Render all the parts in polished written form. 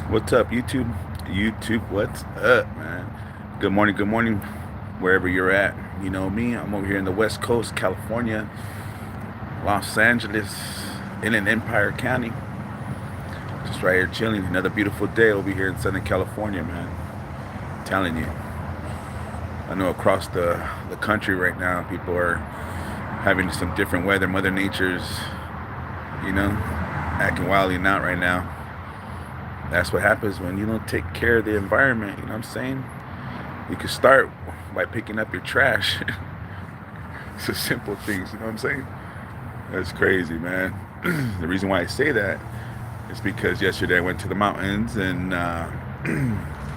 What's up, YouTube? YouTube, what's up, man? Good morning, wherever you're at. You know me, I'm over here in the West Coast, California, Los Angeles, in an Empire County. Just right here chilling. Another beautiful day over here in Southern California, man. Telling you. I know across the country right now, people are having some different weather. Mother Nature's, acting wildly out right now. That's what happens when you don't take care of the environment, you know what I'm saying? You can start by picking up your trash. It's the simple things, you know what I'm saying? That's crazy, man. The reason why I say that is because yesterday I went to the mountains and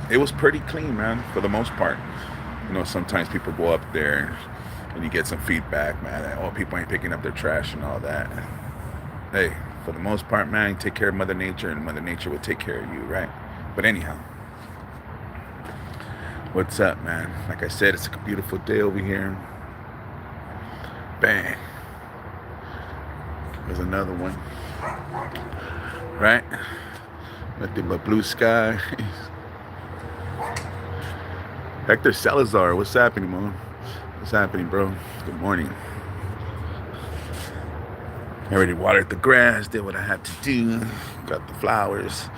it was pretty clean, man, for the most part. Sometimes people go up there and you get some feedback, man, that, oh, people ain't picking up their trash and all that. Hey, for the most part, man, you take care of Mother Nature and Mother Nature will take care of you, right? But anyhow, what's up, man? Like I said, it's a beautiful day over here. Bang. There's another one. Right? Nothing but blue sky. Hector Salazar, what's happening, man? What's happening, bro? Good morning. I already watered the grass, did what I had to do, got the flowers.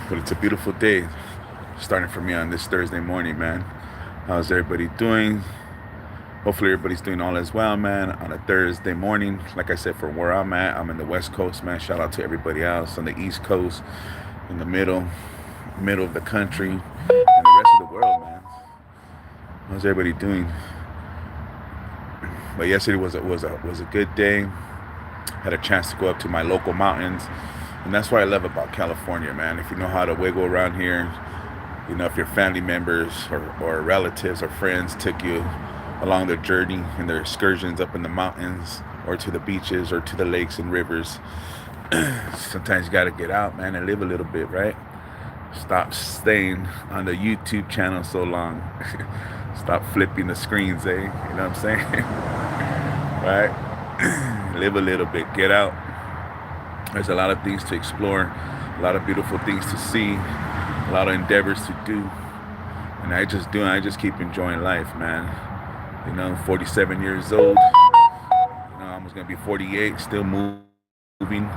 But it's a beautiful day starting for me on this Thursday morning, man. How's everybody doing? Hopefully everybody's doing all as well, man, on a Thursday morning. Like I said, from where I'm at, I'm in the West Coast, man. Shout out to everybody else on the East Coast, in the middle of the country, and the rest of the world, man. How's everybody doing? But yesterday was a good day. Had a chance to go up to my local mountains, and that's what I love about California, man. If you know how to wiggle around here, if your family members or relatives or friends took you along their journey and their excursions up in the mountains or to the beaches or to the lakes and rivers, sometimes you got to get out, man, and live a little bit, right? Stop staying on the YouTube channel so long. Stop flipping the screens, eh? You know what I'm saying? Right? Live a little bit. Get out. There's a lot of things to explore, a lot of beautiful things to see, a lot of endeavors to do. And I just keep enjoying life, man. 47 years old. I'm almost going to be 48, still moving.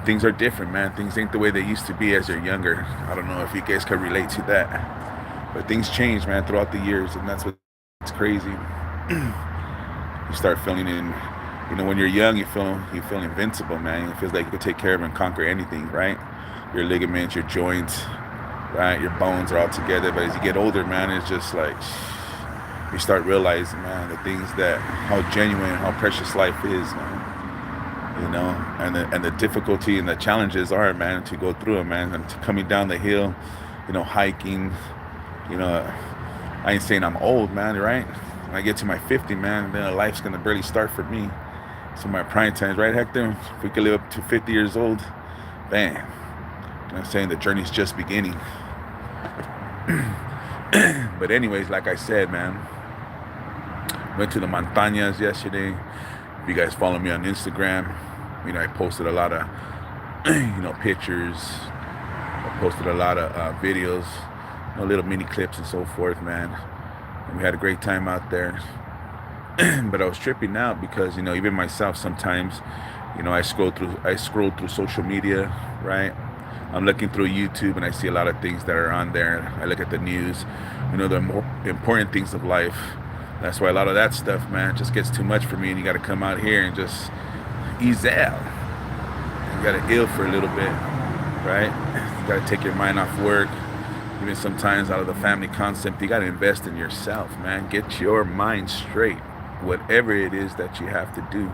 Things are different, man. Things ain't the way they used to be as you're younger. I don't know if you guys can relate to that. But things change, man, throughout the years, and that's what's crazy. You start feeling when you're young, you feel invincible, man. It feels like you can take care of and conquer anything, right? Your ligaments, your joints, right? Your bones are all together. But as you get older, man, it's just like you start realizing, man, the things how genuine, how precious life is, man. And the difficulty and the challenges are, man, to go through it, man, and to coming down the hill, hiking. I ain't saying I'm old, man, right? When I get to my 50, man, then life's gonna barely start for me. So my prime times, right, Hector? If we could live up to 50 years old, bam. I'm saying the journey's just beginning. But anyways, like I said, man, went to the montañas yesterday. If you guys follow me on Instagram, I posted a lot of, pictures. I posted a lot of videos, little mini clips and so forth, man. And we had a great time out there. But I was tripping out because, even myself sometimes, I scroll through social media, right? I'm looking through YouTube and I see a lot of things that are on there. I look at the news, the more important things of life. That's why a lot of that stuff, man, just gets too much for me, and you got to come out here and just ease out. You got to ill for a little bit, right? You got to take your mind off work. Even sometimes out of the family concept, you got to invest in yourself, man. Get your mind straight, whatever it is that you have to do.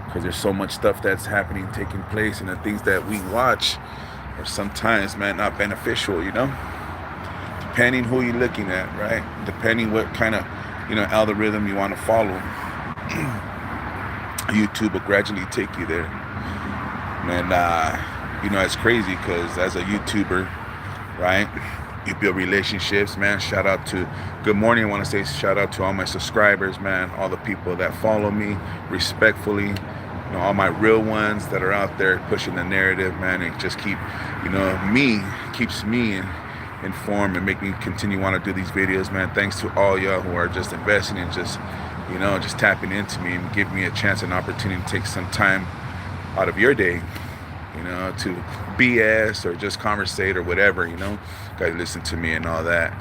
Because there's so much stuff that's happening, taking place, and the things that we watch are sometimes, man, not beneficial, depending who you're looking at, right? Depending what kind of algorithm you want to follow. YouTube will gradually take you there. And it's crazy because as a YouTuber, right, you build relationships, man. Shout out to, good morning. I want to say shout out to all my subscribers, man. All the people that follow me respectfully, all my real ones that are out there pushing the narrative, man, and just keep, keeps me informed and make me continue want to do these videos, man. Thanks to all y'all who are just investing and just, just tapping into me and giving me a chance and opportunity to take some time out of your day, to BS or just conversate or whatever, guys listen to me and all that.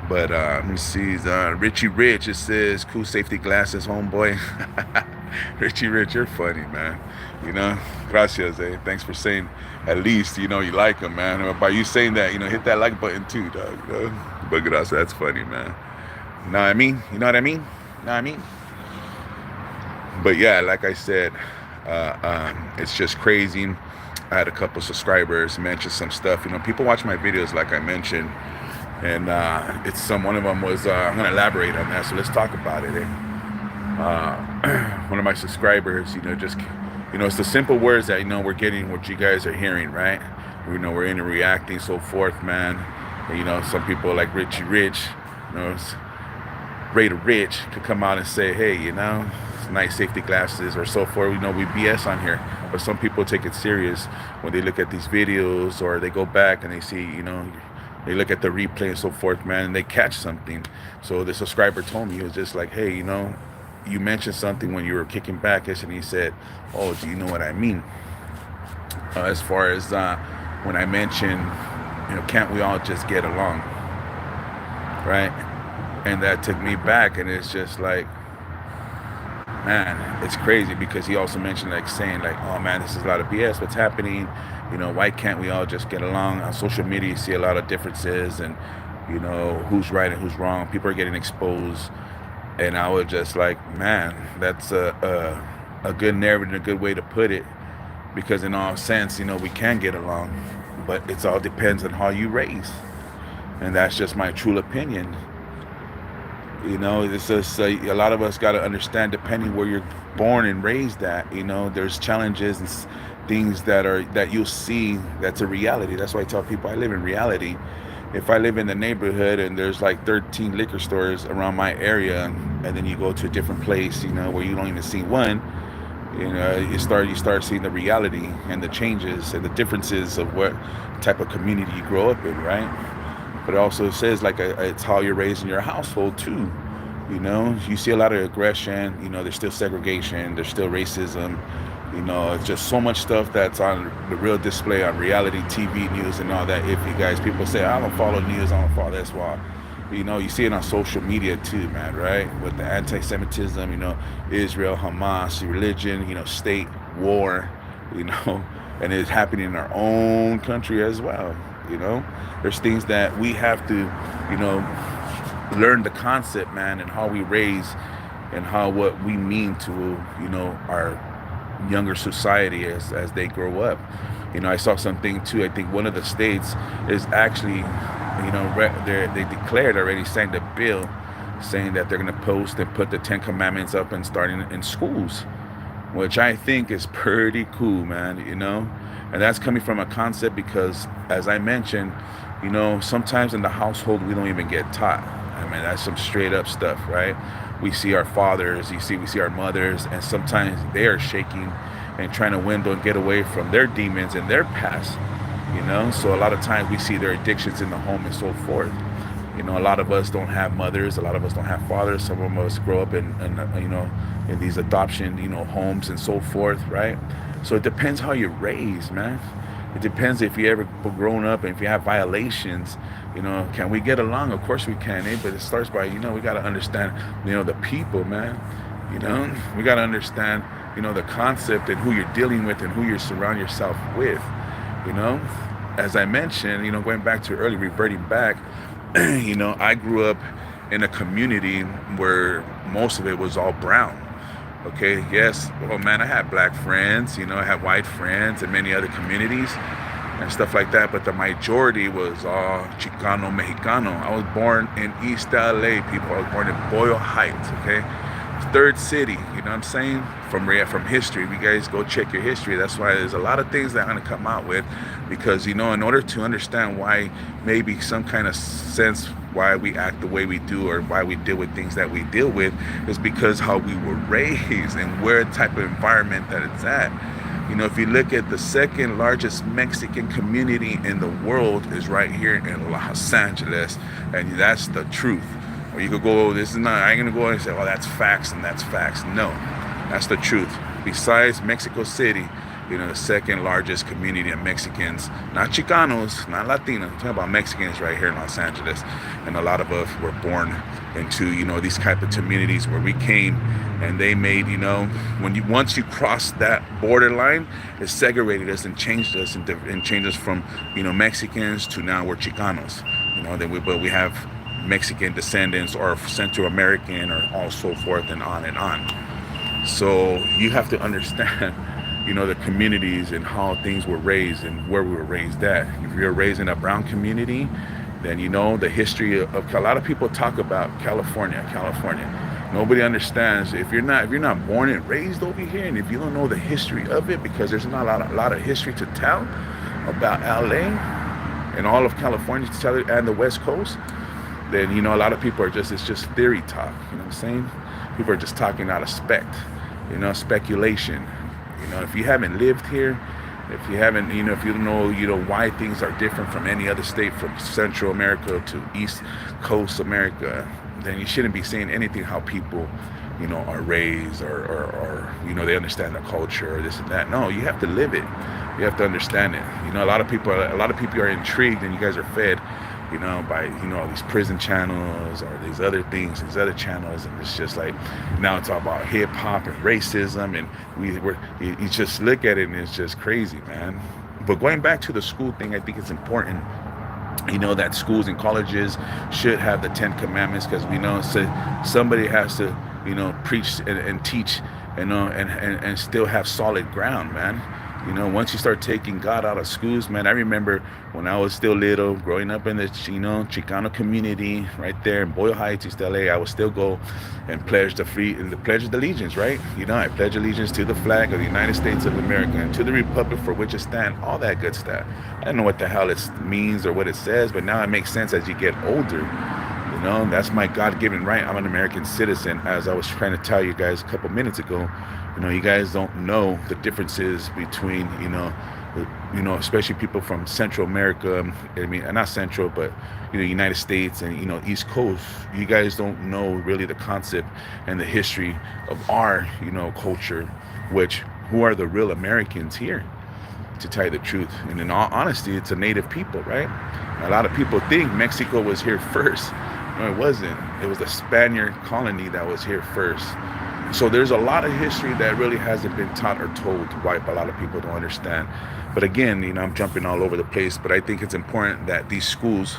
But let me see, Richie Rich, it says, cool safety glasses, homeboy. Richie Rich, you're funny, man. Gracias, eh? Thanks for saying at least, you like them, man. By you saying that, hit that like button too, dog, But gracias, that's funny, man. Know what I mean? You know what I mean? Know what I mean? But yeah, like I said, it's just crazy. I had a couple subscribers mention some stuff. People watch my videos, like I mentioned, and one of them was, I'm gonna elaborate on that, so let's talk about it. One of my subscribers, it's the simple words that, we're getting, what you guys are hearing, right? We're into reacting, so forth, man. And, some people like Richie Rich, Ray the Rich could come out and say, hey, nice safety glasses or so forth. We BS on here, but some people take it serious when they look at these videos, or they go back and they see, they look at the replay and so forth, man, and they catch something. So the subscriber told me, he was just like, hey, you mentioned something when you were kicking back, and he said, oh, do you know what I mean? As far as when I mentioned, can't we all just get along, right? And that took me back, and it's just like, man, it's crazy, because he also mentioned, saying oh man, this is a lot of BS, what's happening, why can't we all just get along? On social media you see a lot of differences, and who's right and who's wrong, people are getting exposed. And I was just like, man, that's a good narrative and a good way to put it, because in all sense, we can get along, but it all depends on how you raise, and that's just my true opinion. It's just a lot of us got to understand, depending where you're born and raised at, there's challenges and things that you'll see that's a reality. That's why I tell people I live in reality. If I live in the neighborhood and there's 13 liquor stores around my area, and then you go to a different place, where you don't even see one, you start seeing the reality and the changes and the differences of what type of community you grow up in, right? But it also says it's how you're raised in your household too. You see a lot of aggression. There's still segregation. There's still racism. It's just so much stuff that's on the real display on reality TV news and all that. If you guys, people say, I don't follow news, I don't follow this. Well, you see it on social media too, man, right? With the anti-Semitism, Israel, Hamas, religion, state, war, and it's happening in our own country as well. There's things that we have to, learn the concept, man, and how we raise and what we mean to, our younger society as they grow up. I saw something too. I think one of the states is actually, they declared already, signed a bill saying that they're going to post and put the 10 Commandments up and starting in schools, which I think is pretty cool, man, and that's coming from a concept because, as I mentioned, sometimes in the household we don't even get taught. I mean, that's some straight up stuff, right? We see our fathers, we see our mothers, and sometimes they are shaking and trying to window and get away from their demons and their past, so a lot of times we see their addictions in the home and so forth. A lot of us don't have mothers, a lot of us don't have fathers, some of us grow up in these adoption homes and so forth, right? So it depends how you're raised, man. It depends if you ever grown up, and if you have violations, can we get along? Of course we can, but it starts by, we got to understand, the people, man. We got to understand, the concept and who you're dealing with and who you surround yourself with, As I mentioned, going back to early, reverting back, I grew up in a community where most of it was all brown. Okay, yes, well, man, I had black friends, I had white friends and many other communities and stuff like that, but the majority was all Chicano, Mexicano. I was born in East LA, people. I was born in Boyle Heights, okay? third city, you know what I'm saying? From history. If you guys go check your history, that's why there's a lot of things that I'm gonna come out with, because in order to understand why, maybe some kind of sense why we act the way we do, or why we deal with things that we deal with, is because how we were raised and where type of environment that it's at. If you look at the second largest Mexican community in the world is right here in Los Angeles, and that's the truth. Or you could go, this is not, I ain't gonna go and say, oh, that's facts and that's facts. No, that's the truth. Besides Mexico City, the second largest community of Mexicans, not Chicanos, not Latinos, I'm talking about Mexicans right here in Los Angeles. And a lot of us were born into, these type of communities where we came, and they made, once you cross that borderline, it segregated us and changed us, and changed us from, Mexicans to now we're Chicanos. But we have Mexican descendants, or Central American, or all so forth, and on and on. So you have to understand, the communities and how things were raised and where we were raised at. If you're raised in a brown community, then the history of a lot of people talk about California. Nobody understands if you're not born and raised over here, and if you don't know the history of it, because there's not a lot of history to tell about LA and all of California to tell it, and the West Coast. Then a lot of people it's just theory talk. You know what I'm saying? People are just talking out of speculation. If you haven't lived here, if you haven't, if you don't know, why things are different from any other state, from Central America to East Coast America, then you shouldn't be saying anything how people, are raised, or they understand the culture, or this and that. No, you have to live it. You have to understand it. A lot of people are intrigued, and you guys are fed, by, all these prison channels, or these other things, these other channels, and it's just like, now it's all about hip hop and racism, and you just look at it and it's just crazy, man. But going back to the school thing, I think it's important, that schools and colleges should have the 10 Commandments, because we know somebody has to, preach and teach, and still have solid ground, man. Once you start taking God out of schools, man, I remember when I was still little, growing up in the, Chicano community right there in Boyle Heights, East LA, I would still go and pledge the allegiance, right? I pledge allegiance to the flag of the United States of America and to the republic for which it stands, all that good stuff. I don't know what the hell it means or what it says, but now it makes sense as you get older. That's my God-given right. I'm an American citizen, as I was trying to tell you guys a couple minutes ago. You guys don't know the differences between, especially people from Central America. I mean, not Central, but, United States and, East Coast. You guys don't know really the concept and the history of our, culture, who are the real Americans here, to tell you the truth. And in all honesty, it's a native people, right? A lot of people think Mexico was here first. No, it wasn't. It was the Spaniard colony that was here first. So there's a lot of history that really hasn't been taught or told, why a lot of people don't understand. But again, I'm jumping all over the place, but I think it's important that these schools,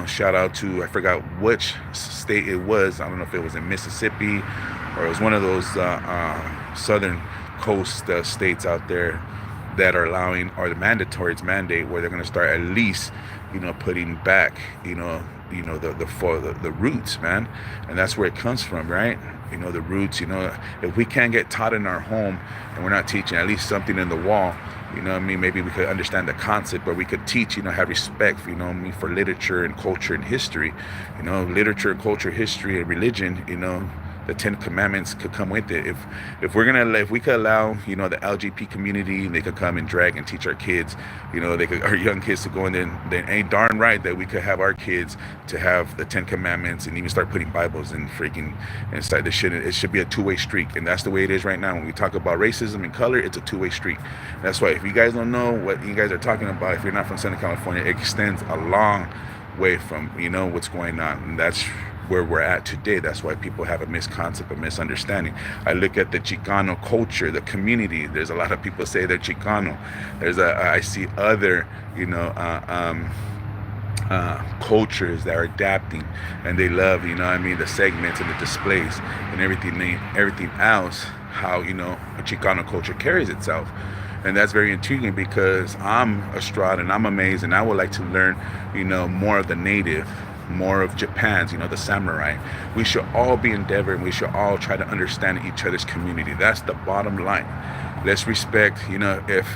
shout out to, I forgot which state it was. I don't know if it was in Mississippi, or it was one of those southern coast states out there that are allowing, or the mandate where they're going to start at least, putting back, the roots, man. And that's where it comes from, right? The roots, if we can't get taught in our home, and we're not teaching at least something in the wall, maybe we could understand the concept, but we could teach, have respect, for literature and culture and history, literature, culture, history, and religion, the 10 Commandments could come with it. If we could allow, the LGBT community, they could come and drag and teach our kids, our young kids to go in, then ain't darn right that we could have our kids to have the 10 Commandments and even start putting Bibles in freaking inside. It should be a two-way streak, and that's the way it is right now. When we talk about racism and color, it's a two-way streak. That's why if you guys don't know what you guys are talking about, if you're not from Southern California, it extends a long way from, what's going on, and that's where we're at today. That's why people have a misconcept, a misunderstanding. I look at the Chicano culture, the community. There's a lot of people say they're Chicano. I see other, cultures that are adapting, and they love, the segments and the displays and everything else, how, a Chicano culture carries itself. And that's very intriguing, because I'm Estrada and I'm amazed, and I would like to learn, more of the native, more of Japan's, the samurai. We should all be endeavoring. We should all try to understand each other's community. That's the bottom line. Let's respect, if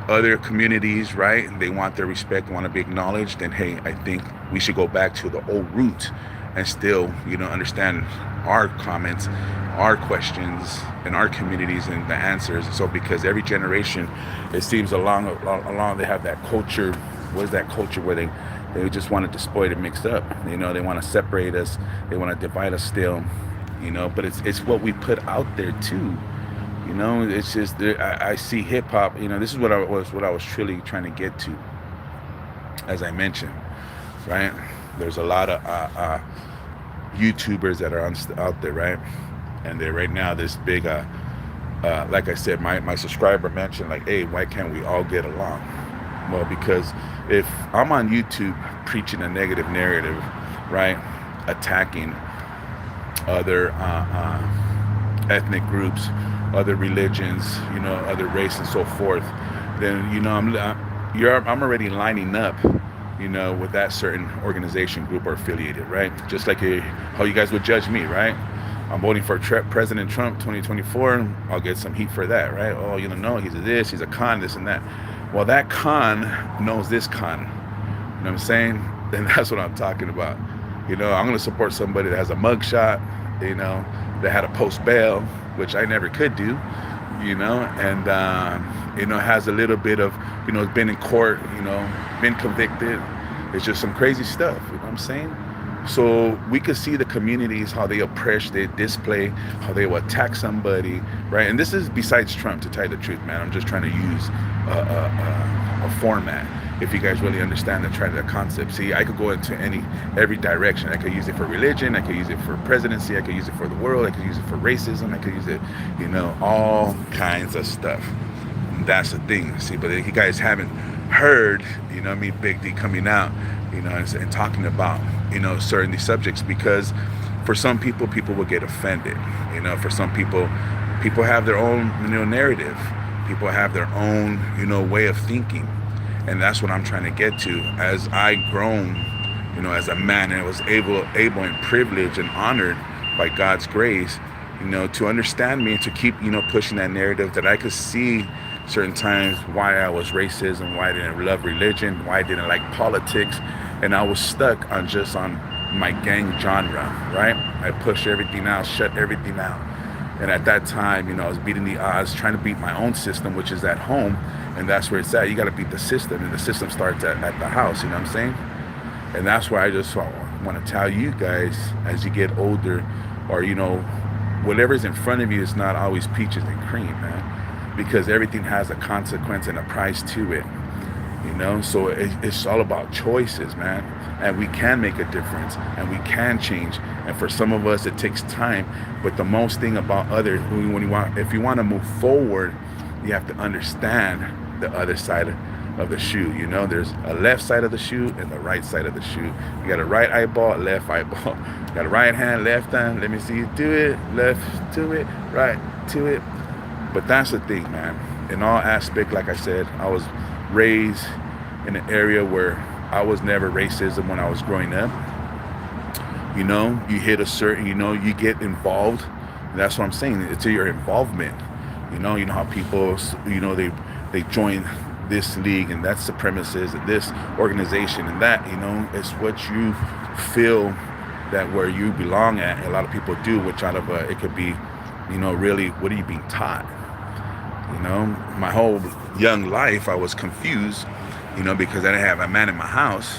other communities, right, they want their respect, want to be acknowledged, then hey, I think we should go back to the old roots and still, understand our comments, our questions, and our communities and the answers. So because every generation, it seems along they have that culture. What is that culture where they just want to destroy it and mix up? They want to separate us. They want to divide us still. But it's what we put out there too. It's just I see hip hop. This is what I was truly trying to get to. As I mentioned, right? There's a lot of YouTubers that are out there, right? And they're right now this big. Like I said, my subscriber mentioned, like, hey, why can't we all get along? Well, because if I'm on YouTube preaching a negative narrative, right, attacking other ethnic groups, other religions, other race and so forth, then I'm already lining up, with that certain organization, group, or affiliated, right? Just like how you guys would judge me, right? I'm voting for President Trump 2024. I'll get some heat for that, right? Oh, no, he's a this, he's a con, this and that. Well, that con knows this con. You know what I'm saying? And that's what I'm talking about. I'm going to support somebody that has a mugshot, that had a post bail, which I never could do, and, has a little bit of, been in court, been convicted. It's just some crazy stuff, you know what I'm saying? So we could see the communities, how they oppress, they display, how they will attack somebody, right? And this is besides Trump, to tell you the truth, man. I'm just trying to use a format. If you guys really understand the concept. See, I could go into every direction. I could use it for religion. I could use it for presidency. I could use it for the world. I could use it for racism. I could use it, all kinds of stuff. And that's the thing. See, but if you guys haven't heard, Big D coming out, and talking about, certain these subjects, because for some people will get offended. For some people have their own, narrative. People have their own, way of thinking. And that's what I'm trying to get to. As I grown, as a man, and was able and privileged and honored by God's grace, to understand me and to keep, pushing that narrative, that I could see certain times why I was racist and why I didn't love religion, why I didn't like politics, and I was stuck on my gang genre, right? I pushed everything out, shut everything out. And at that time, I was beating the odds, trying to beat my own system, which is at home. And that's where it's at. You got to beat the system. And the system starts at the house, you know what I'm saying? And that's why I just want to tell you guys, as you get older, or, whatever's in front of you is not always peaches and cream, man. Because everything has a consequence and a price to it. So it's all about choices, man. And we can make a difference, and we can change. And for some of us, it takes time. But the most thing about others, if you want to move forward, you have to understand the other side of the shoe. There's a left side of the shoe and the right side of the shoe. You got a right eyeball, left eyeball. You got a right hand, left hand. Let me see you do it. Left to it, right to it. But that's the thing, man. In all aspects, like I said, I was raised in an area where I was never racism when I was growing up. You hit a certain, you get involved. And that's what I'm saying. It's your involvement. You know how people, they join this league and that supremacist and this organization and that, it's what you feel that where you belong at. A lot of people do, which out of it could be, really, what are you being taught? My whole young life, I was confused, because I didn't have a man in my house.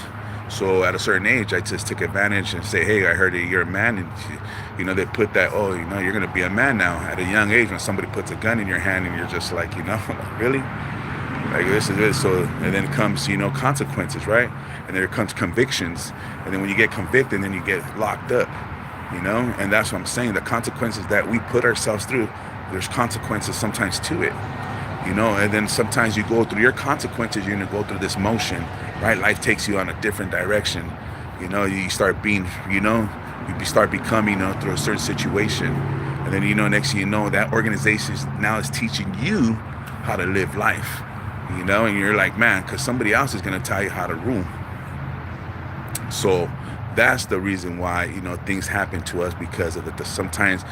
So at a certain age, I just took advantage and say, hey, I heard that you're a man. And, they put that, you're going to be a man now at a young age. When somebody puts a gun in your hand and you're just like, really? Like, this is it. So, and then comes, consequences, right? And there comes convictions. And then when you get convicted, then you get locked up, And that's what I'm saying. The consequences that we put ourselves through, there's consequences sometimes to it. And then sometimes you go through your consequences, you're going to go through this motion, right? Life takes you on a different direction. You start being, you start becoming, through a certain situation. And then, next thing you know, that organization now is teaching you how to live life, and you're like, man, because somebody else is going to tell you how to rule. So That's the reason why, things happen to us, because of sometimes,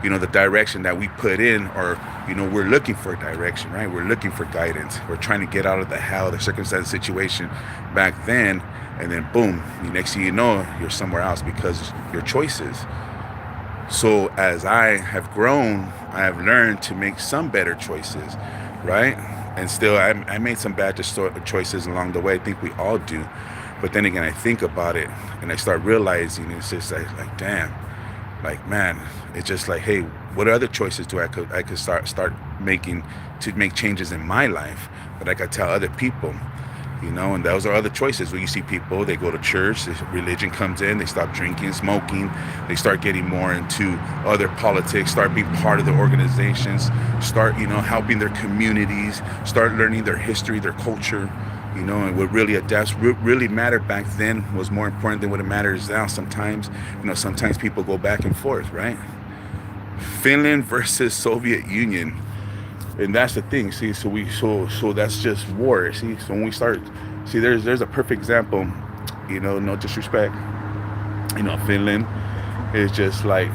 the direction that we put in, or, we're looking for direction, right? We're looking for guidance. We're trying to get out of the hell, the circumstance situation back then. And then boom, the next thing you know, you're somewhere else because of your choices. So as I have grown, I have learned to make some better choices, right? And still, I made some bad choices along the way. I think we all do. But then again, I think about it and I start realizing it's just like damn, like man, it's just like, hey, what other choices do I could start making to make changes in my life that I could tell other people. And those are other choices. Where you see people, they go to church, religion comes in, they stop drinking, smoking, they start getting more into other politics, start being part of the organizations, start, helping their communities, start learning their history, their culture, and what really mattered back then was more important than what it matters now. Sometimes, sometimes people go back and forth, right? Finland versus Soviet Union. And that's the thing. See, so that's just war. See, so when we start, see, there's a perfect example. No disrespect. Finland is just like,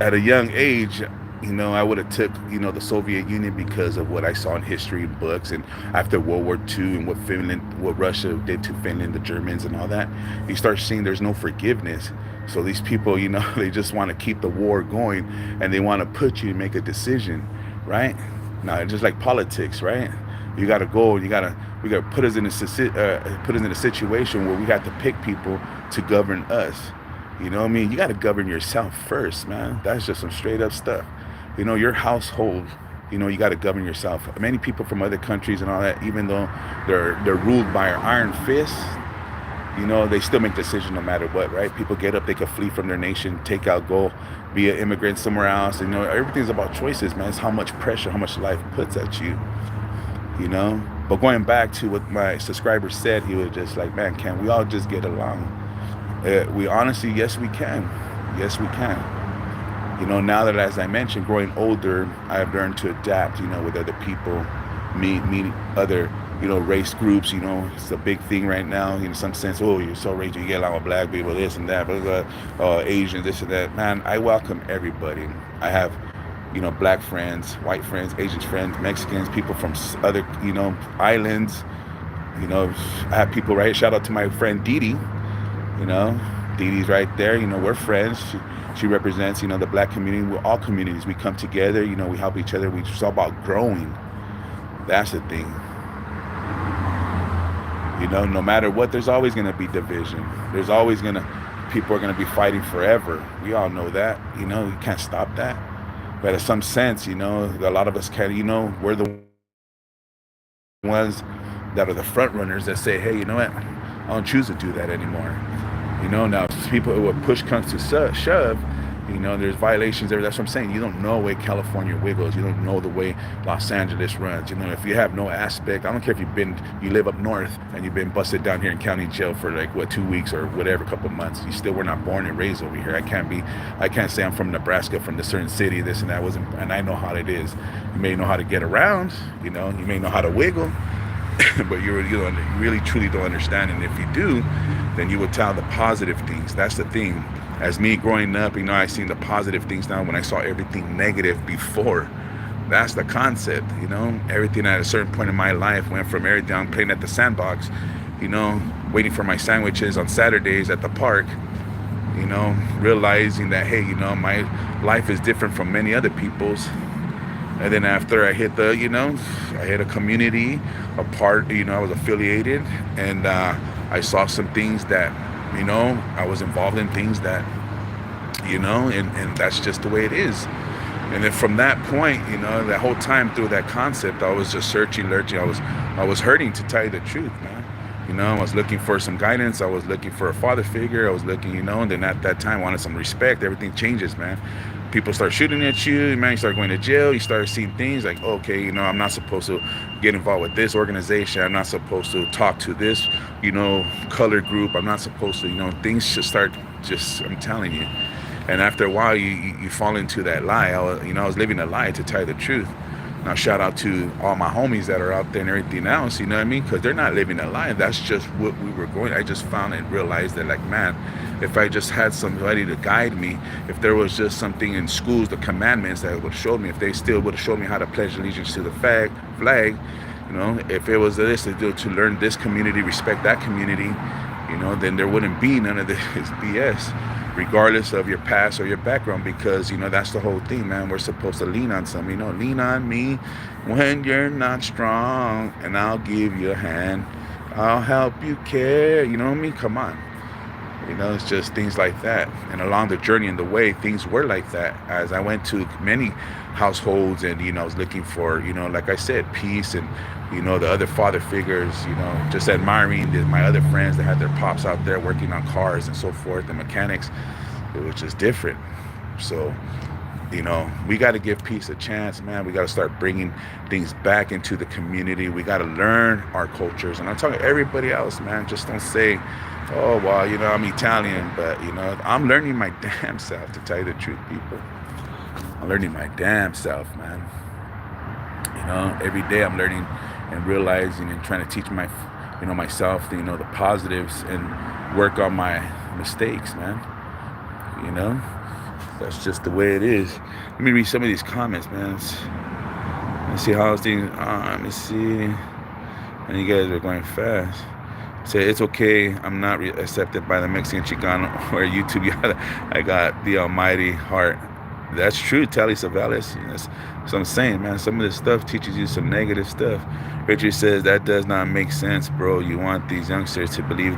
at a young age, I would have took the Soviet Union because of what I saw in history and books, and after World War II and what Russia did to Finland, the Germans, and all that. You start seeing there's no forgiveness. So these people, they just want to keep the war going, and they want to put you to make a decision. Right now, just like politics, right? You got to go. We got to put us in a situation where we got to pick people to govern us. You know what I mean? You got to govern yourself first, man. That's just some straight up stuff. Your household. You got to govern yourself. Many people from other countries and all that, even though they're ruled by an iron fist, they still make decisions no matter what, right? People get up, they could flee from their nation, take out, go be an immigrant somewhere else. Everything's about choices, man. It's how much pressure, how much life puts at you, But going back to what my subscriber said, he was just like, man, can we all just get along? We honestly, yes, we can. Yes, we can. Now that, as I mentioned, growing older, I've learned to adapt, with other people, meet other race groups. It's a big thing right now in some sense. Oh, you're so racist, you get along with black people, this and that, Asian, this and that. Man, I welcome everybody. I have, black friends, white friends, Asian friends, Mexicans, people from other, islands. I have people right here. Shout out to my friend Didi. Didi's right there. We're friends. She represents, the black community. We're all communities. We come together. We help each other. It's all about growing. That's the thing. No matter what, there's always going to be division. There's always people are going to be fighting forever. We all know that, you can't stop that. But in some sense, a lot of us can, we're the ones that are the front runners that say, hey, you know what? I don't choose to do that anymore. Now people, when push comes to shove, there's violations there. That's what I'm saying. You don't know the way California wiggles. You don't know the way Los Angeles runs. If you have no aspect, I don't care if you live up north and you've been busted down here in county jail for 2 weeks or whatever, a couple of months. You still were not born and raised over here. I can't say I'm from Nebraska, from a certain city, this and that. And I know how it is. You may know how to get around, you may know how to wiggle, but you really truly don't understand. And if you do, then you will tell the positive things. That's the thing. As me growing up, I seen the positive things now when I saw everything negative before. That's the concept, Everything at a certain point in my life went from everything. I'm playing at the sandbox, waiting for my sandwiches on Saturdays at the park, realizing that, hey, my life is different from many other people's. And then after I hit I hit a community, a part, I was affiliated, and I saw some things that, I was involved in things that, and that's just the way it is. And then from that point, that whole time through that concept, I was just searching, lurching. I was hurting, to tell you the truth, man. I was looking for some guidance. I was looking for a father figure. I was looking, and then at that time, I wanted some respect. Everything changes, man. People start shooting at you, man. You start going to jail. You start seeing things like, okay, I'm not supposed to get involved with this organization. I'm not supposed to talk to this, color group. I'm not supposed to, things should start I'm telling you. And after a while, you fall into that lie. I was living a lie, to tell you the truth. Now, shout out to all my homies that are out there and everything else, you know what I mean? Because they're not living a life. That's just what we were going. I just found and realized that, like, man, if I just had somebody to guide me, if there was just something in schools, the commandments that would show me, if they still would have showed me how to pledge allegiance to the flag, you know, if it was this to do, to learn this community, respect that community, you know, then there wouldn't be none of this BS, regardless of your past or your background, because, you know, that's the whole thing, man. We're supposed to lean on something, you know, lean on me when you're not strong, and I'll give you a hand. I'll help you care. You know what I mean? Come on. You know, it's just things like that. And along the journey and the way, things were like that. As I went to many households and, you know, I was looking for, you know, like I said, peace and, you know, the other father figures, you know, just admiring my other friends that had their pops out there working on cars and so forth, the mechanics, which is different. So, you know, we got to give peace a chance, man. We got to start bringing things back into the community. We got to learn our cultures. And I'm talking to everybody else, man. Just don't say, oh, well, you know, I'm Italian, but, you know, I'm learning my damn self, to tell you the truth, people. I'm learning my damn self, man. You know, every day I'm learning and realizing and trying to teach myself, you know, the positives and work on my mistakes, man. You know, that's just the way it is. Let me read some of these comments, man. Let's see how things. Let me see. And you guys are going fast. Say it's okay. I'm not accepted by the Mexican Chicano or YouTube. I got the almighty heart. That's true, Telly Savalas. That's what I'm saying, man. Some of this stuff teaches you some negative stuff. Richard says that does not make sense, bro. You want these youngsters to believe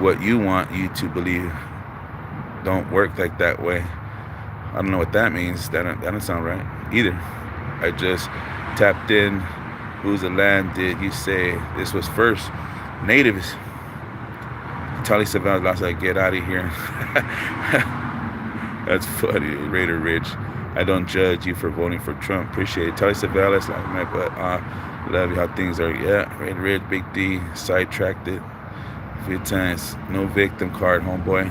what you want you to believe. Don't work like that way. I don't know what that means. That don't sound right either. I just tapped in. Who's the land did you say this was first? Natives. Telly Savalas, last I get out of here. That's funny. Raider Rich. I don't judge you for voting for Trump. Appreciate it. Telly Savalas, like my butt. Love you how things are. Yeah, Raider Rich, Big D, sidetracked it a few times. No victim card, homeboy.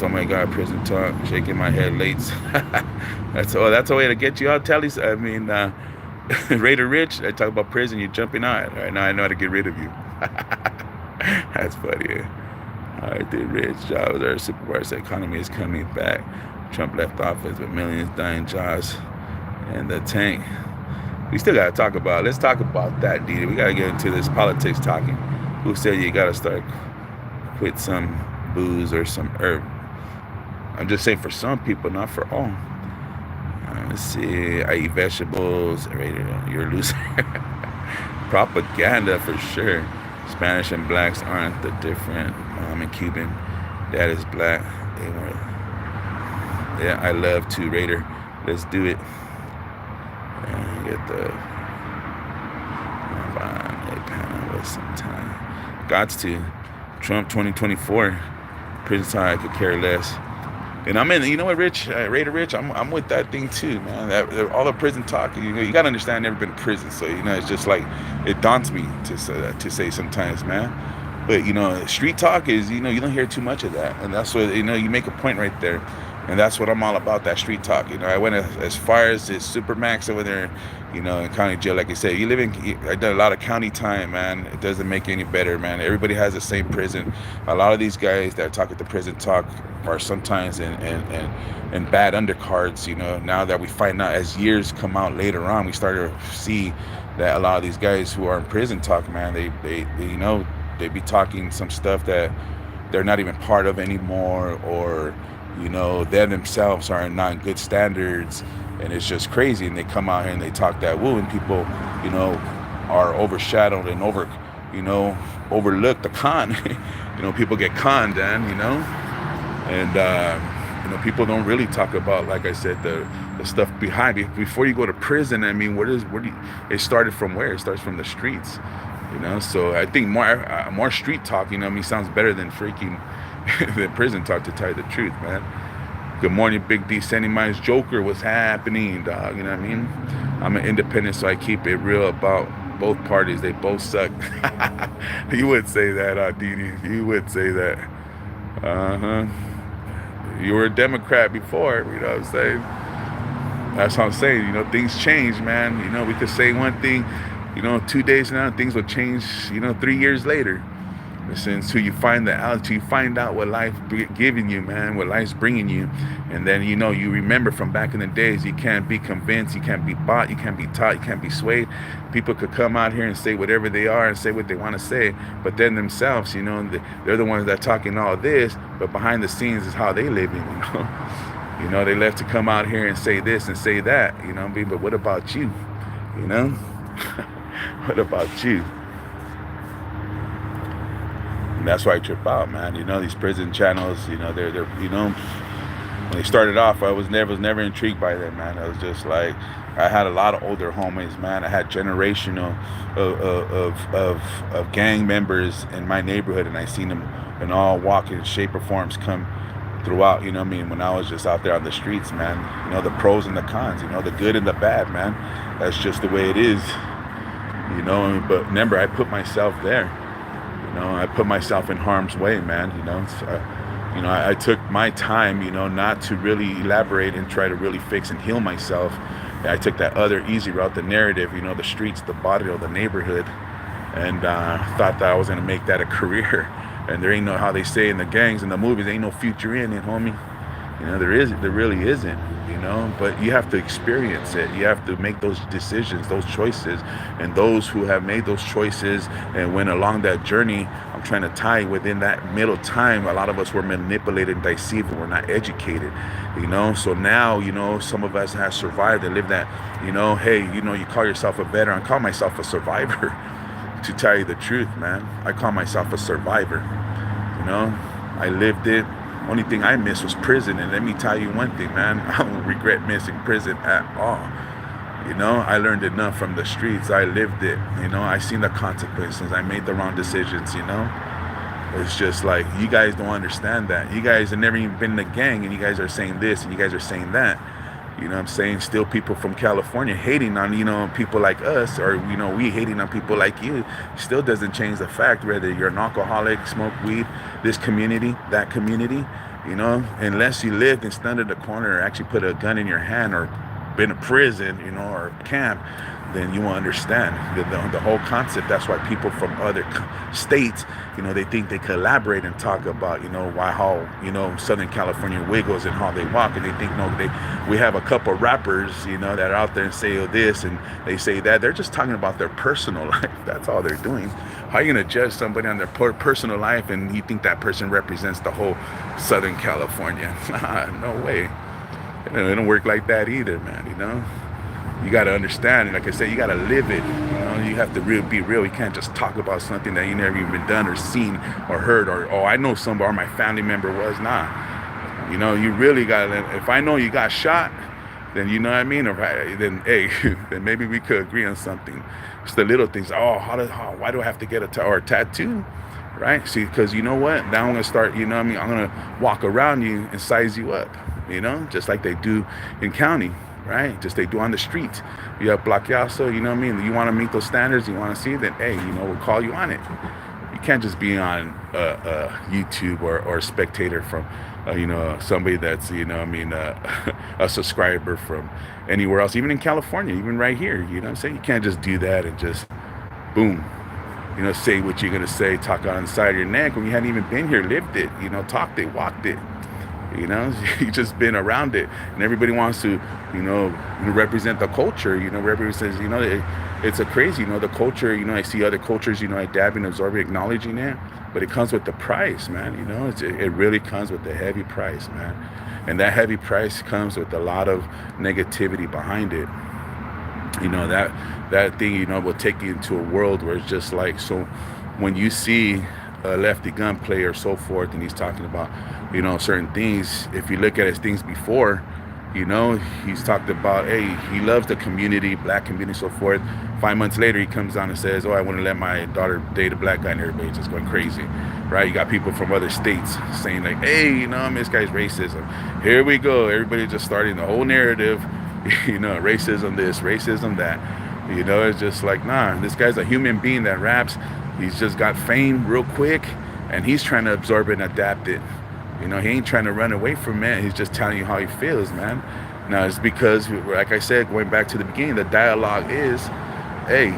Oh my God, prison talk. Shaking my head late. That's a way to get you out, Telly. I mean, Raider Rich. I talk about prison. You're jumping out. Right now, I know how to get rid of you. That's funny. I did Rich jobs. Our supervisor economy is coming back. Trump left office with millions dying jobs and the tank. We still got to talk about. Let's talk about that, Didi. We got to get into this politics talking. Who said you got to start quit some booze or some herb? I'm just saying for some people, not for all. Let's see. I eat vegetables. You're a loser. Propaganda for sure. Spanish and blacks aren't the different. Mom and Cuban. Dad is black. They were. Yeah, I love to Raider. Let's do it. And get the panel sometime. Gots to. Trump 2024. Prison time, I could care less. And I'm in, you know what, Rich, Raider Rich, I'm with that thing too, man. All the prison talk, you got to understand, I've never been to prison. So, you know, it's just like, it daunts me to say sometimes, man. But, you know, street talk is, you know, you don't hear too much of that. And that's what, you know, you make a point right there. And that's what I'm all about, that street talk. You know, I went as far as the Supermax over there, you know, in county jail. Like I said, I did a lot of county time, man. It doesn't make it any better, man. Everybody has the same prison. A lot of these guys that talk at the prison talk are sometimes in bad undercards, you know. Now that we find out, as years come out later on, we start to see that a lot of these guys who are in prison talk, man, they you know, they be talking some stuff that they're not even part of anymore, or, you know, they themselves are not in good standards, and it's just crazy. And they come out here and they talk that woo, and people, you know, are overshadowed and overlooked the con. You know, people get conned, and, you know, and you know, people don't really talk about, like I said, the stuff behind. Before you go to prison, I mean, it started from where? It starts from the streets, you know. So I think more street talk, you know, I mean, sounds better than freaking than prison talk, to tell you the truth, man. Good morning, Big D. Sandy Mines Joker. What's happening, dog? You know what I mean? I'm an independent, so I keep it real about both parties. They both suck. You would say that, Didi. You would say that. You were a Democrat before, you know what I'm saying? That's what I'm saying. You know, things change, man. You know, we could say one thing, you know, 2 days now, things will change, you know, 3 years later. Until you find the out, you find out what life giving you, man, what life's bringing you, and then you know you remember from back in the days. You can't be convinced, you can't be bought, you can't be taught, you can't be swayed. People could come out here and say whatever they are and say what they want to say, but then themselves, you know, they're the ones that are talking all this, but behind the scenes is how they living, you know. You know, they love to come out here and say this and say that, you know. But what about you? You know, what about you? And that's why I trip out, man. You know, these prison channels, you know, they're you know, when they started off, I was never intrigued by them, man. I was just like, I had a lot of older homies, man. I had generational of gang members in my neighborhood, and I seen them in all walk in shape or forms come throughout, you know what I mean, when I was just out there on the streets, man. You know, the pros and the cons, you know, the good and the bad, man. That's just the way it is, you know. But remember, I put myself there. You know, I put myself in harm's way, man. You know, so, you know, I took my time, you know, not to really elaborate and try to really fix and heal myself. I took that other easy route, the narrative, you know, the streets, the body, the neighborhood, and thought that I was gonna make that a career. And there ain't no, how they say in the gangs and the movies, ain't no future in it, homie. You know, there really isn't, you know, but you have to experience it. You have to make those decisions, those choices. And those who have made those choices and went along that journey, I'm trying to tie within that middle time, a lot of us were manipulated and deceived, and we're not educated, you know. So now, you know, some of us have survived and lived that, you know, hey, you know, you call yourself a veteran. I call myself a survivor. To tell you the truth, man, I call myself a survivor. You know, I lived it. Only thing I missed was prison. And let me tell you one thing, man, I don't regret missing prison at all. You know, I learned enough from the streets. I lived it. You know, I seen the consequences. I made the wrong decisions, you know. It's just like, you guys don't understand that. You guys have never even been in a gang, and you guys are saying this and you guys are saying that. You know what I'm saying? Still people from California hating on, you know, people like us, or, you know, we hating on people like you. Still doesn't change the fact whether you're an alcoholic, smoke weed, this community, that community, you know, unless you lived and stunned in the corner or actually put a gun in your hand or been in prison, you know, or camp, then you won't understand the whole concept. That's why people from other states, you know, they think they collaborate and talk about, you know, how, you know, Southern California wiggles and how they walk, and they think, no, we have a couple rappers, you know, that are out there and say, oh, this, and they say that. They're just talking about their personal life. That's all they're doing. How are you going to judge somebody on their personal life and you think that person represents the whole Southern California? No way. It don't work like that either, man, you know. You got to understand, and like I said, you got to live it. You know, you have to be real. You can't just talk about something that you never even done or seen or heard, or, oh, I know somebody, or my family member was. Nah. You know, you really got to, if I know you got shot, then you know what I mean? Or, then, hey, then maybe we could agree on something. It's the little things. Oh, why do I have to get a tattoo? Right? See, because you know what? Now I'm going to start, you know what I mean? I'm going to walk around you and size you up, you know, just like they do in county. Right? Just they do on the streets. You have bloqueazo, you know what I mean? You want to meet those standards, you want to see that, hey, you know, we'll call you on it. You can't just be on YouTube or a spectator from, you know, somebody that's, you know what I mean, a subscriber from anywhere else, even in California, even right here, you know what I'm saying? You can't just do that and just, boom, you know, say what you're going to say, talk on the side of your neck when you hadn't even been here, lived it, you know, talked it, walked it. You know, you just been around it, and everybody wants to, you know, represent the culture. You know, everybody says, you know, it's a crazy, you know, the culture. You know, I see other cultures, you know, adapting, absorbing, acknowledging it, but it comes with the price, man. You know, it really comes with the heavy price, man, and that heavy price comes with a lot of negativity behind it. You know, that thing, you know, will take you into a world where it's just like, so when you see a lefty gun player, so forth, and he's talking about, you know, certain things. If you look at his things before, you know, he's talked about, hey, he loves the community, black community, so forth. 5 months later, he comes on and says, oh, I want to let my daughter date a black guy, and everybody's just going crazy, right? You got people from other states saying like, hey, you know, this guy's racism. Here we go. Everybody just starting the whole narrative, you know, racism this, racism that. You know, it's just like, nah, this guy's a human being that raps. He's just got fame real quick, and he's trying to absorb it and adapt it. You know, he ain't trying to run away from it. He's just telling you how he feels, man. Now it's because, like I said, going back to the beginning, the dialogue is, hey,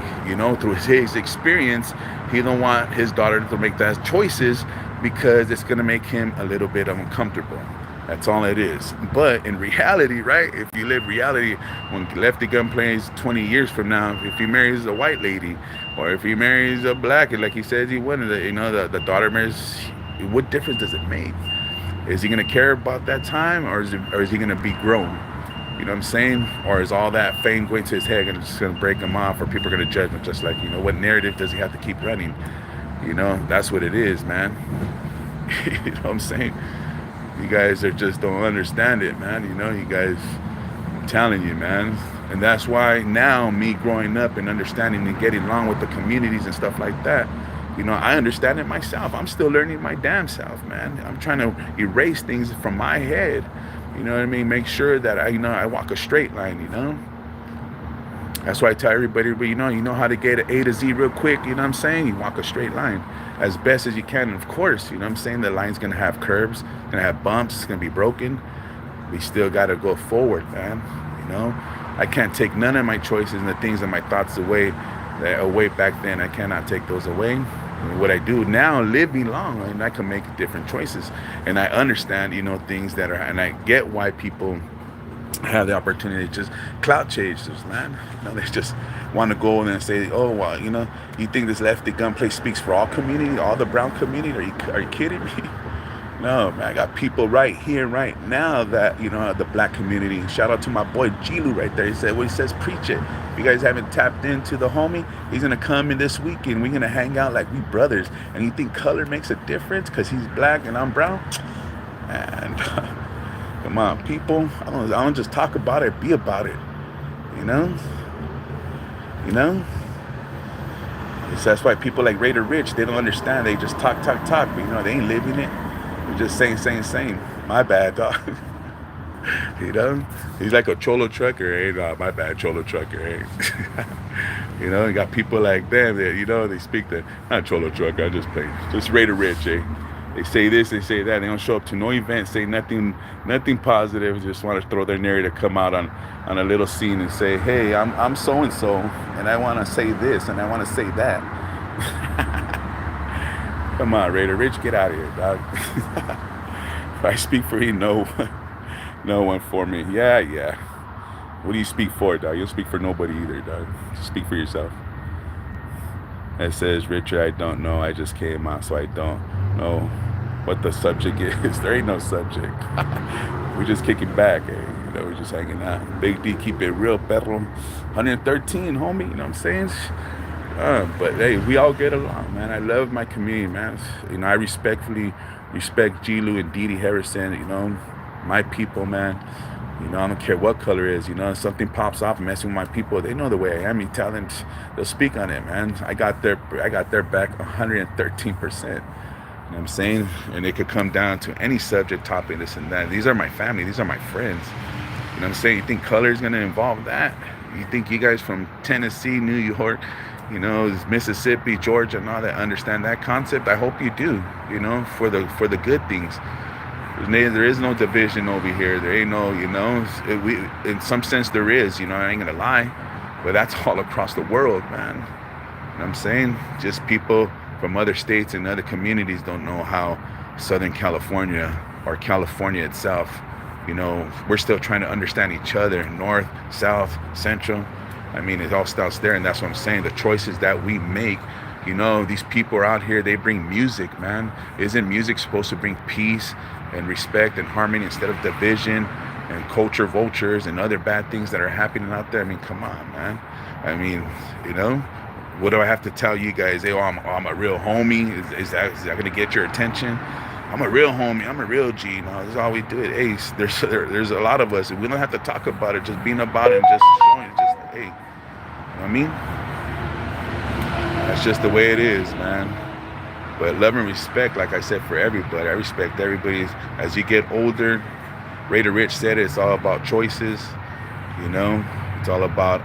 through his experience, he don't want his daughter to make that choices because it's gonna make him a little bit uncomfortable. That's all it is. But in reality, right? If you live reality, when Lefty Gun plays 20 years from now, if he marries a white lady, or if he marries a black, like he says he wanted, the daughter marries, what difference does it make? Is he gonna care about that time, or is he gonna be grown? You know what I'm saying? Or is all that fame going to his head and it's just gonna break him off, or people are gonna judge him? Just like, what narrative does he have to keep running? That's what it is, man. You know what I'm saying? You guys just don't understand it, man. You guys, I'm telling you, man. And that's why now, me growing up and understanding and getting along with the communities and stuff like that, I understand it myself. I'm still learning my damn self, man. I'm trying to erase things from my head. You know what I mean? Make sure that I walk a straight line, That's why I tell everybody, you know how to get an A to Z real quick, you know what I'm saying? You walk a straight line as best as you can. And of course, you know what I'm saying? The line's gonna have curves, gonna have bumps, it's gonna be broken. We still gotta go forward, man. I can't take none of my choices and the things and my thoughts away back then. I cannot take those away. And what I do now, living long, and I can make different choices. And I understand, things that are, and I get why people have the opportunity to just clout chasers, man. They just want to go in and say, oh, well, you think this Lefty Gunplay speaks for all community, all the brown community? Are you kidding me? No, man, I got people right here, right now that, the black community. Shout out to my boy Gilu right there. He said, he says, preach it. If you guys haven't tapped into the homie, he's going to come in this week and we're going to hang out like we brothers. And you think color makes a difference because he's black and I'm brown? And come on, people. I don't just talk about it, be about it. That's why people like Raider Rich, they don't understand. They just talk, but they ain't living it. They're just saying. My bad, dog. He's like a cholo trucker. Hey, no, my bad, cholo trucker. Hey. You got people like them that, they speak the, not cholo trucker, I just play. Just Raider Rich, eh? They say this, they say that. They don't show up to no event, say nothing positive. Just want to throw their narrative, come out on a little scene and say, hey, I'm so-and-so, and I want to say this, and I want to say that. Come on, Raider Rich, get out of here, dog. If I speak for you, no one for me. Yeah. What do you speak for, dog? You'll speak for nobody either, dog. Just speak for yourself. It says, Richard, I don't know. I just came out, so I don't know what the subject is. There ain't no subject. We just kicking back, eh? We're just hanging out. Big D, keep it real, perro. 113, homie. You know what I'm saying? But hey, we all get along, man. I love my community, man. I respectfully respect Gilu and Dee Dee Harrison. My people, man. I don't care what color it is. If something pops off messing with my people, they know the way I am. You tell them, they'll speak on it, man. I got their back 113%. You know what I'm saying? And it could come down to any subject, topic, this and that. These are my family. These are my friends. You know what I'm saying? You think color is going to involve that? You think you guys from Tennessee, New York, Mississippi, Georgia, and all that understand that concept? I hope you do. For the good things. There is no division over here. There ain't no, in some sense there is, I ain't gonna lie, but that's all across the world, man. You know what I'm saying? Just people from other states and other communities don't know how Southern California or California itself, we're still trying to understand each other, north, south, central. I mean, it all starts there, and that's what I'm saying. The choices that we make, these people are out here, they bring music, man. Isn't music supposed to bring peace and respect and harmony instead of division and culture vultures and other bad things that are happening out there? I mean, come on, man. I mean, what do I have to tell you guys? Hey, I'm a real homie. Is that going to get your attention? I'm a real homie. I'm a real G. This is all we do. Hey, there's a lot of us. We don't have to talk about it. Just being about it and just showing it. Just, hey, you know what I mean? That's just the way it is, man. But love and respect, like I said, for everybody. I respect everybody. As you get older, Raider Rich said it's all about choices. It's all about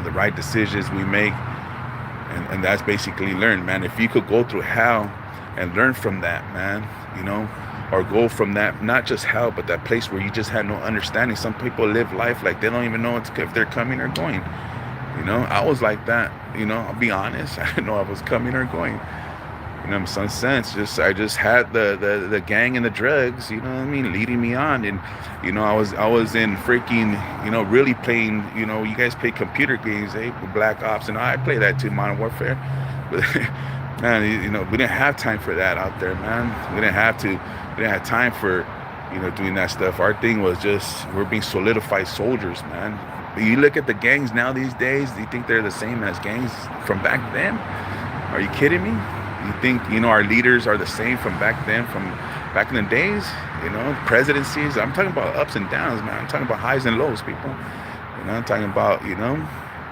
the right decisions we make. And that's basically learned, man. If you could go through hell and learn from that, man, or go from that, not just hell, but that place where you just had no understanding. Some people live life like they don't even know if they're coming or going. I was like that. I'll be honest. I didn't know I was coming or going. In some sense, I just had the gang and the drugs, what I mean, leading me on. And I was in freaking, really playing, you guys play computer games, Black Ops, and I play that too, Modern Warfare. But man, we didn't have time for that out there, man. We didn't have time for doing that stuff. Our thing was just, we're being solidified soldiers, man. You look at the gangs now these days, do you think they're the same as gangs from back then? Are you kidding me? You think, our leaders are the same from back then, from back in the days? Presidencies. I'm talking about ups and downs, man. I'm talking about highs and lows, people. I'm talking about,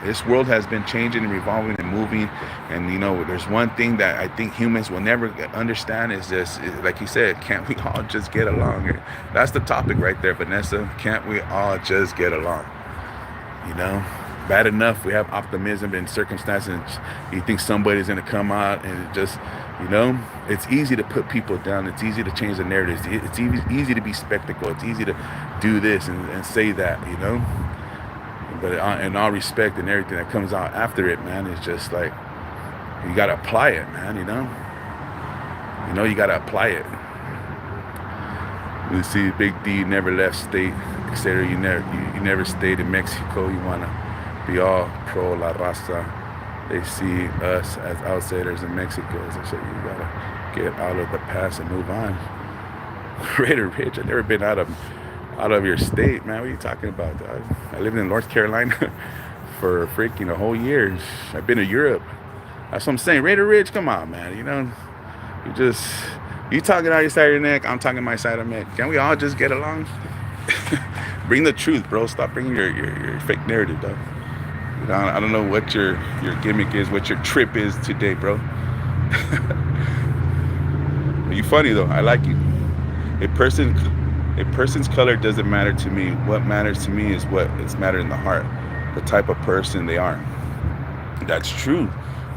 this world has been changing and revolving and moving. And, there's one thing that I think humans will never understand is this, like you said, can't we all just get along? That's the topic right there, Vanessa. Can't we all just get along? Bad enough we have optimism in circumstances. You think somebody's going to come out and just, it's easy to put people down. It's easy to change the narrative. It's easy to be spectacle. It's easy to do this and say that, But in all respect and everything that comes out after it, man, it's just like, you got to apply it, man, you got to apply it. We see Big D never left state, etc. You never stayed in Mexico. You want to be all pro la raza. They see us as outsiders in Mexico. They say you gotta get out of the past and move on. Raider Rich, I've never been out of your state, man. What are you talking about, dog? I lived in North Carolina for freaking a whole year. I've been to Europe. That's what I'm saying. Raider Rich, come on, man. You talking out your side of your neck, I'm talking my side of my neck. Can we all just get along? Bring the truth, bro. Stop bringing your fake narrative, dog. I don't know what your gimmick is, what your trip is today, bro. You funny though. I like you. A person's color doesn't matter to me. What matters to me is what is matter in the heart, the type of person they are. That's true,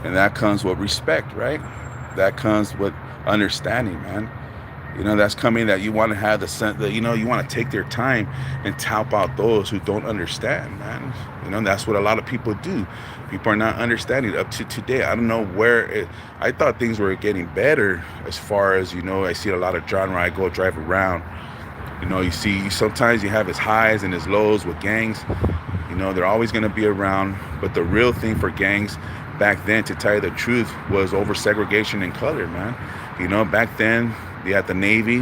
and that comes with respect, right? That comes with understanding, man. That's coming that you want to have the sense that, you want to take their time and tap out those who don't understand, man. That's what a lot of people do. People are not understanding up to today. I don't know I thought things were getting better as far as, I see a lot of genre. I go drive around, you see, sometimes you have his highs and his lows with gangs. They're always going to be around. But the real thing for gangs back then, to tell you the truth, was over segregation and color, man. Back then, you had the Navy,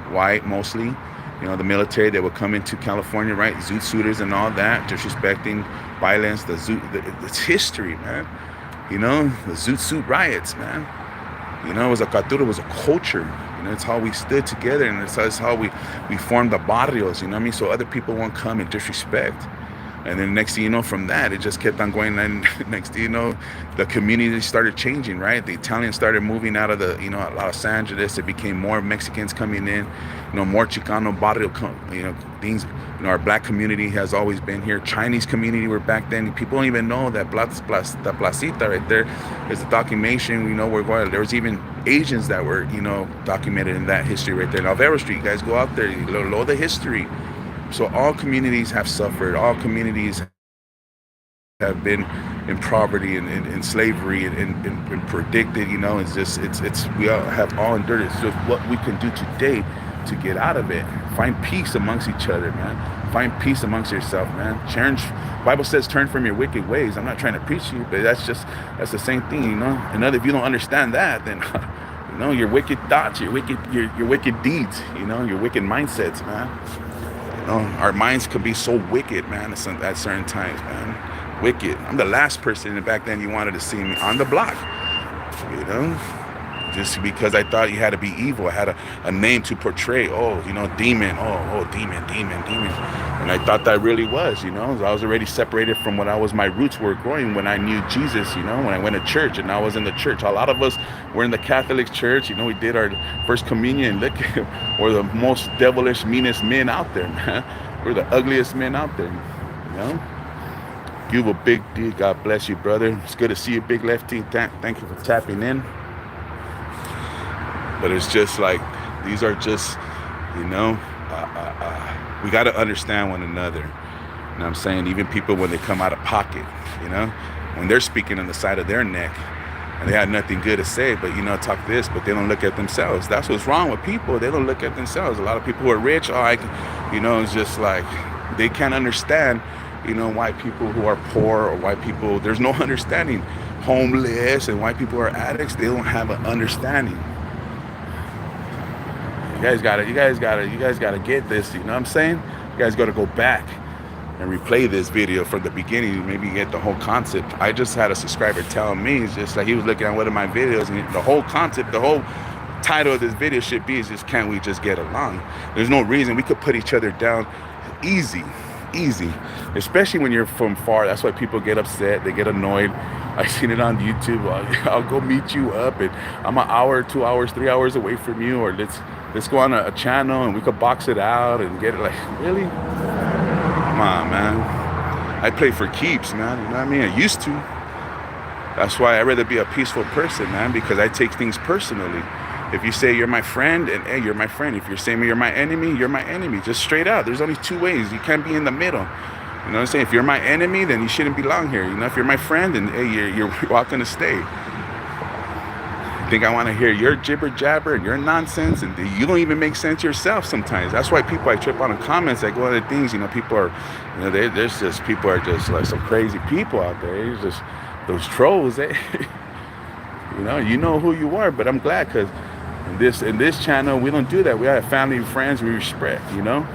white mostly, the military that would come into California, right? Zoot suiters and all that, disrespecting violence, it's history, man. The Zoot suit riots, man. It was a cultura, it was a culture. It's how we stood together, and it's how we formed the barrios, so other people won't come and disrespect. And then next thing you know, from that, it just kept on going. And next thing you know, the community started changing, right? The Italians started moving out of Los Angeles. It became more Mexicans coming in, more Chicano barrio, things. Our black community has always been here. Chinese community were back then. People don't even know that the Placita right there is a documentation. There was even Asians that were, documented in that history right there. In Alvaro Street, you guys go out there, you know the history. So all communities have suffered. All communities have been in poverty and in slavery and predicted. We all have all endured it. So what we can do today to get out of it, find peace amongst each other, man. Find peace amongst yourself, man. Bible says turn from your wicked ways. I'm not trying to preach you, but that's the same thing, And if you don't understand that, then your wicked thoughts, your wicked deeds, your wicked mindsets, man. Our minds could be so wicked, man, at certain times, man. Wicked. I'm the last person back then you wanted to see me on the block, just because I thought you had to be evil. I had a name to portray. Demon. Demon. And I thought that really was, I was already separated from what my roots were growing when I knew Jesus, when I went to church and I was in the church. A lot of us were in the Catholic Church, we did our first communion. Look, we're the most devilish, meanest men out there, man. We're the ugliest men out there, Give a big D. God bless you, brother. It's good to see you, Big Lefty. Thank you for tapping in. But it's just like, These are just, you know, we got to understand one another. You know what I'm saying? Even people when they come out of pocket, you know, when they're speaking on the side of their neck and they had nothing good to say, but, you know, talk this, but they don't look at themselves. That's what's wrong with people. They don't look at themselves. A lot of people who are rich, you know, it's just like they can't understand, you know, why people who are poor or why people, there's no understanding. Homeless and why people are addicts, they don't have an understanding. You guys gotta get this, you know what I'm saying? You guys gotta go back and replay this video from the beginning, maybe get the whole concept. I just had a subscriber tell me, it's just like he was looking at one of my videos and the whole concept, the whole title of this video should be is just, can't we just get along? There's no reason we could put each other down easy, especially when you're from far. That's why people get upset, they get annoyed. I've seen it on YouTube. I'll go meet you up and I'm an hour, 2 hours, 3 hours away from you, or let's go on a channel and we could box it out and get it. Like, really? Come on, man. I play for keeps, man. You know what I mean? I used to. That's why I'd rather be a peaceful person, man, because I take things personally. If you say you're my friend, and hey, you're my friend. If you're saying you're my enemy, you're my enemy. Just straight out. There's only two ways. You can't be in the middle. You know what I'm saying? If you're my enemy, then you shouldn't belong here. You know, if you're my friend, then hey, you're welcome to stay. You think I want to hear your jibber jabber and your nonsense, and you don't even make sense yourself sometimes. That's why I trip on the comments. I go on the things. You know, people are, you know, there's just people are just like some crazy people out there. It's just those trolls. You know who you are. But I'm glad because in this channel we don't do that. We have family and friends we respect. You know,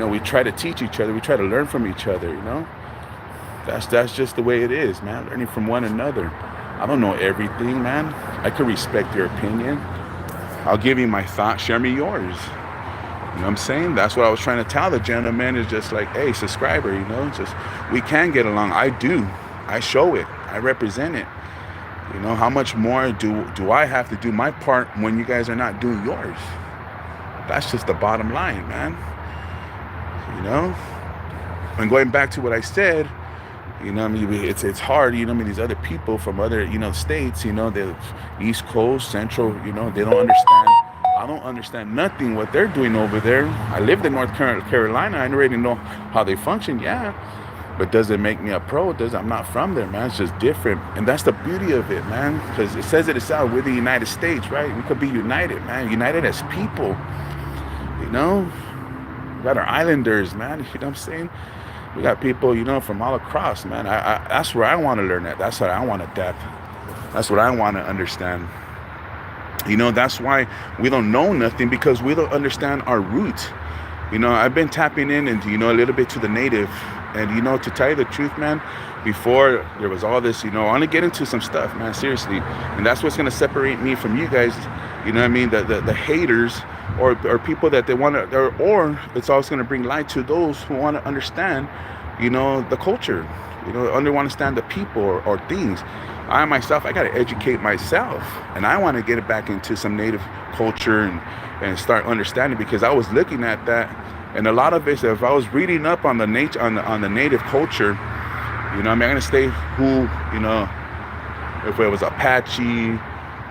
we try to teach each other. We try to learn from each other. You know, that's just the way it is, man. Learning from one another. I don't know everything, man. I could respect your opinion. I'll give you my thoughts. Share me yours. You know what I'm saying? That's what I was trying to tell the gentleman. Is just like, hey, subscriber, you know, just we can get along. I do. I show it. I represent it. You know, how much more do I have to do my part when you guys are not doing yours? That's just the bottom line, man. You know? And going back to what I said, you know, I mean, it's hard. You know, I mean, these other people from other, you know, states, you know, the East Coast, Central, you know, they don't understand. I don't understand nothing what they're doing over there. I lived in North Carolina. I already know how they function. Yeah, but does it make me a pro? I'm not from there, man. It's just different, and that's the beauty of it, man. Because it says it itself. We're the United States, right? We could be united, man. United as people. You know, we got our islanders, man. You know what I'm saying? We got people, you know, from all across, man. That's where I want to learn at. That's what I want to adapt. That's what I want to understand. You know, that's why we don't know nothing, because we don't understand our roots. You know, I've been tapping in and, you know, a little bit to the native. And, you know, to tell you the truth, man, before there was all this, you know, I want to get into some stuff, man, seriously. And that's what's going to separate me from you guys. You know what I mean? The haters or people that they want to, or it's also going to bring light to those who want to understand, you know, the culture, you know, understand the people or things. I myself, I got to educate myself, and I want to get it back into some native culture and start understanding, because I was looking at that, and a lot of it, if I was reading up on the native culture, you know, I mean, I'm gonna say who, you know, if it was Apache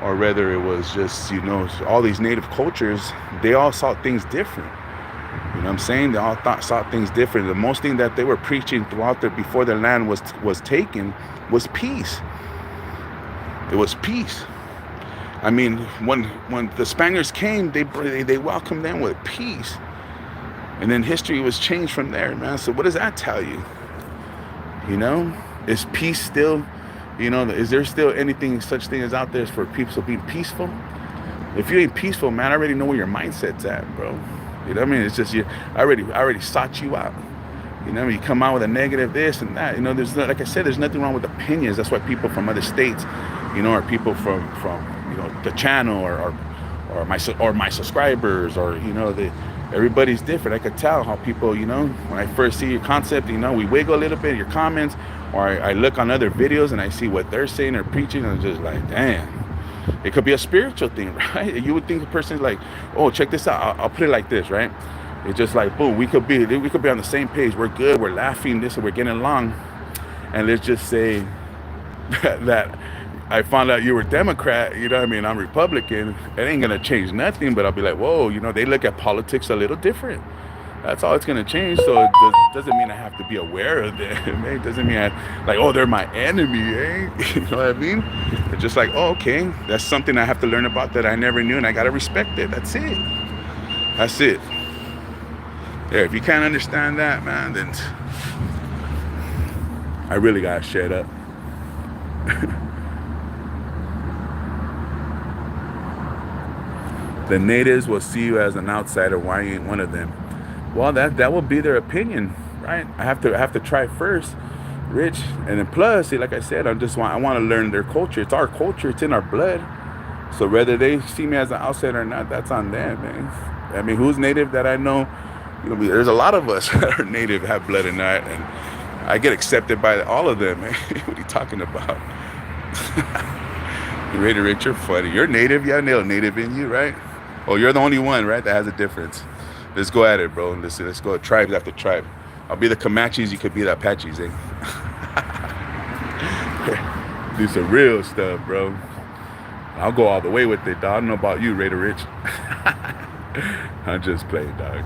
or whether it was just, you know, all these native cultures, they all saw things different. You know what I'm saying? They all saw things different. The most thing that they were preaching throughout before their land was taken was peace. It was peace. I mean, when the Spaniards came, they welcomed them with peace. And then history was changed from there, man. So what does that tell you? You know, is peace still, you know, is there still anything, such thing as out there for people to be peaceful? If you ain't peaceful, man, I already know where your mindset's at, bro. You know what I mean? It's just, I already sought you out. You know what I mean? You come out with a negative this and that. You know, like I said, there's nothing wrong with opinions. That's why people from other states, you know, or people from you know, the channel or my subscribers, or, you know, everybody's different. I could tell how people, you know, when I first see your concept, you know, we wiggle a little bit, your comments, or I look on other videos and I see what they're saying or preaching, and I'm just like, damn, it could be a spiritual thing, right? You would think the person's like, oh, check this out. I'll put it like this, right? It's just like, boom, we could be on the same page. We're good. We're laughing this, and we're getting along. And let's just say that I found out you were Democrat, you know what I mean, I'm Republican, it ain't gonna change nothing, but I'll be like, whoa, you know, they look at politics a little different. That's all it's gonna change. So it doesn't mean I have to be aware of them. It doesn't mean like, oh, they're my enemy, eh? You know what I mean? It's just like, oh, okay, that's something I have to learn about that I never knew, and I gotta respect it. That's it. That's it. Yeah, if you can't understand that, man, then I really gotta shut up. The natives will see you as an outsider. Why you ain't one of them? Well, that will be their opinion, right? I have to try first, Rich, and then plus, see, like I said, I want to learn their culture. It's our culture. It's in our blood. So whether they see me as an outsider or not, that's on them, man. I mean, who's native that I know? You know, there's a lot of us that are native, have blood in that, and I get accepted by all of them, man. What are you talking about? Raider Rich, you're funny. You're native. You have native in you, right? Oh, you're the only one, right, that has a difference. Let's go at it, bro. Let's go tribe after tribe. I'll be the Comanches. You could be the Apaches, eh? Do some real stuff, bro. I'll go all the way with it, dog. I don't know about you, Raider Rich. I'm just playing, dog.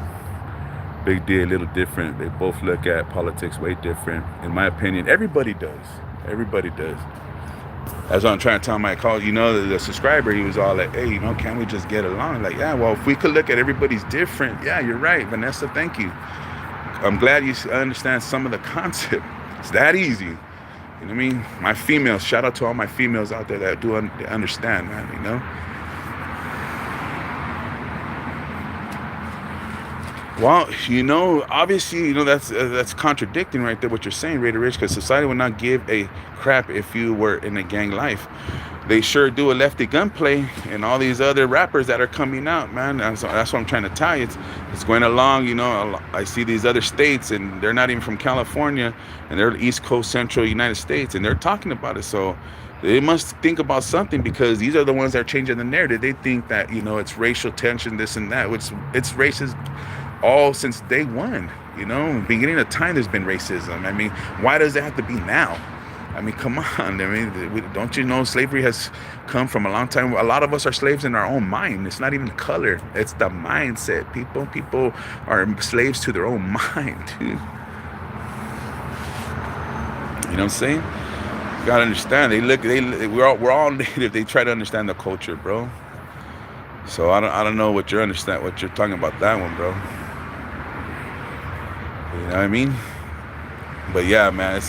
Big deal, a little different. They both look at politics way different. In my opinion, everybody does. Everybody does. That's what I'm trying to tell my call. You know, the subscriber, he was all like, hey, you know, can we just get along? Like, yeah, well, if we could look at everybody's different. Yeah, you're right, Vanessa, thank you. I'm glad you understand some of the concept. It's that easy. You know what I mean? My females, shout out to all my females out there that do understand, man, you know? Well, you know, obviously, you know, that's contradicting right there what you're saying, Raider Rich, because society would not give a crap if you were in a gang life. They sure do a lefty gunplay, and all these other rappers that are coming out, man. That's what I'm trying to tell you. It's going along, you know. I see these other states, and they're not even from California, and they're East Coast, Central United States, and they're talking about it. So they must think about something, because these are the ones that are changing the narrative. They think that, you know, it's racial tension, this and that, which it's racist all since day one. You know, beginning of time there's been racism. I mean, why does it have to be now? I mean, come on. I mean, don't you know slavery has come from a long time? A lot of us are slaves in our own mind. It's not even color, it's the mindset. People are slaves to their own mind, dude. You know what I'm saying? You gotta understand. We're all native. They try to understand the culture, bro. So I don't know what you're talking about that one, bro. You know what I mean? But yeah, man,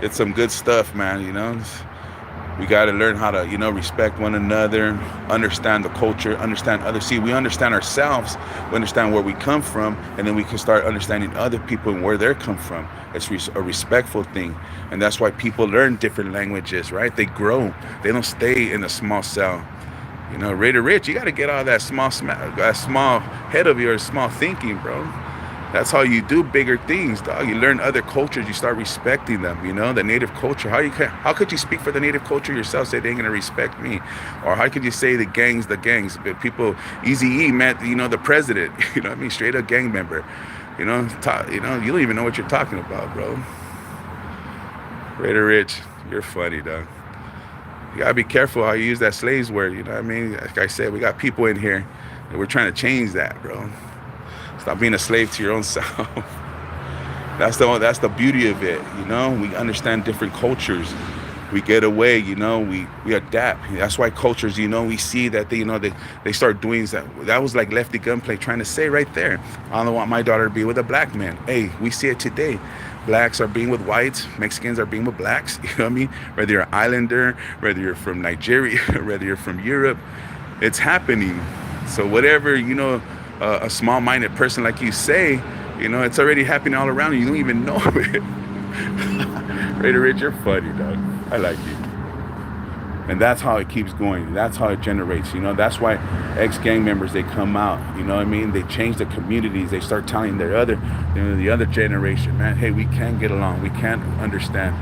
it's some good stuff, man. You know, we got to learn how to, you know, respect one another, understand the culture, understand others. See, we understand ourselves, we understand where we come from, and then we can start understanding other people and where they come from. It's a respectful thing, and that's why people learn different languages, right? They grow. They don't stay in a small cell. You know, Raider Rich, you got to get out of that small head of yours, small thinking, bro. That's how you do bigger things, dog. You learn other cultures, you start respecting them, you know, the native culture. How could you speak for the native culture yourself, say they ain't gonna respect me? Or how could you say the gangs? But people, Eazy-E met, you know, the president, you know what I mean, straight up gang member. You know, you don't even know what you're talking about, bro. Raider Rich, you're funny, dog. You gotta be careful how you use that slaves word, you know what I mean? Like I said, we got people in here that we're trying to change that, bro. Stop being a slave to your own self. That's the beauty of it, you know. We understand different cultures. We get away, you know. We adapt. That's why cultures, you know, we see that they start doing that. That was like lefty gunplay trying to say right there. I don't want my daughter to be with a black man. Hey, we see it today. Blacks are being with whites. Mexicans are being with blacks. You know what I mean? Whether you're an islander, whether you're from Nigeria, whether you're from Europe, it's happening. So whatever, you know, a small-minded person like you say, you know, it's already happening all around you. You don't even know it. Raider Rich, you're funny, dog. I like you. And that's how it keeps going. That's how it generates. You know, that's why ex-gang members, they come out. You know what I mean? They change the communities. They start telling the other generation, man, hey, we can get along. We can understand.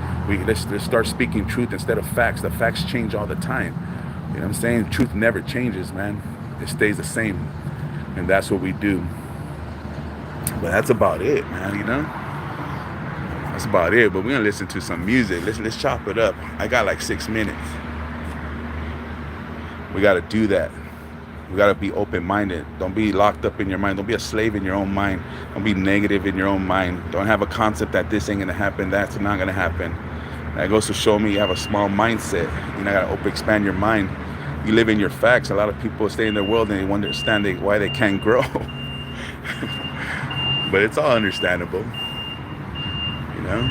Let's start speaking truth instead of facts. The facts change all the time. You know what I'm saying? Truth never changes, man. It stays the same. And that's what we do. But that's about it, man, you know? That's about it. But we're gonna listen to some music. Let's chop it up. I got like 6 minutes. We got to do that. We got to be open-minded. Don't be locked up in your mind. Don't be a slave in your own mind. Don't be negative in your own mind. Don't have a concept that this ain't going to happen, that's not going to happen. That goes to show me you have a small mindset. You know, got to expand your mind. You live in your facts. A lot of people stay in their world and they understand why they can't grow. But it's all understandable, you know?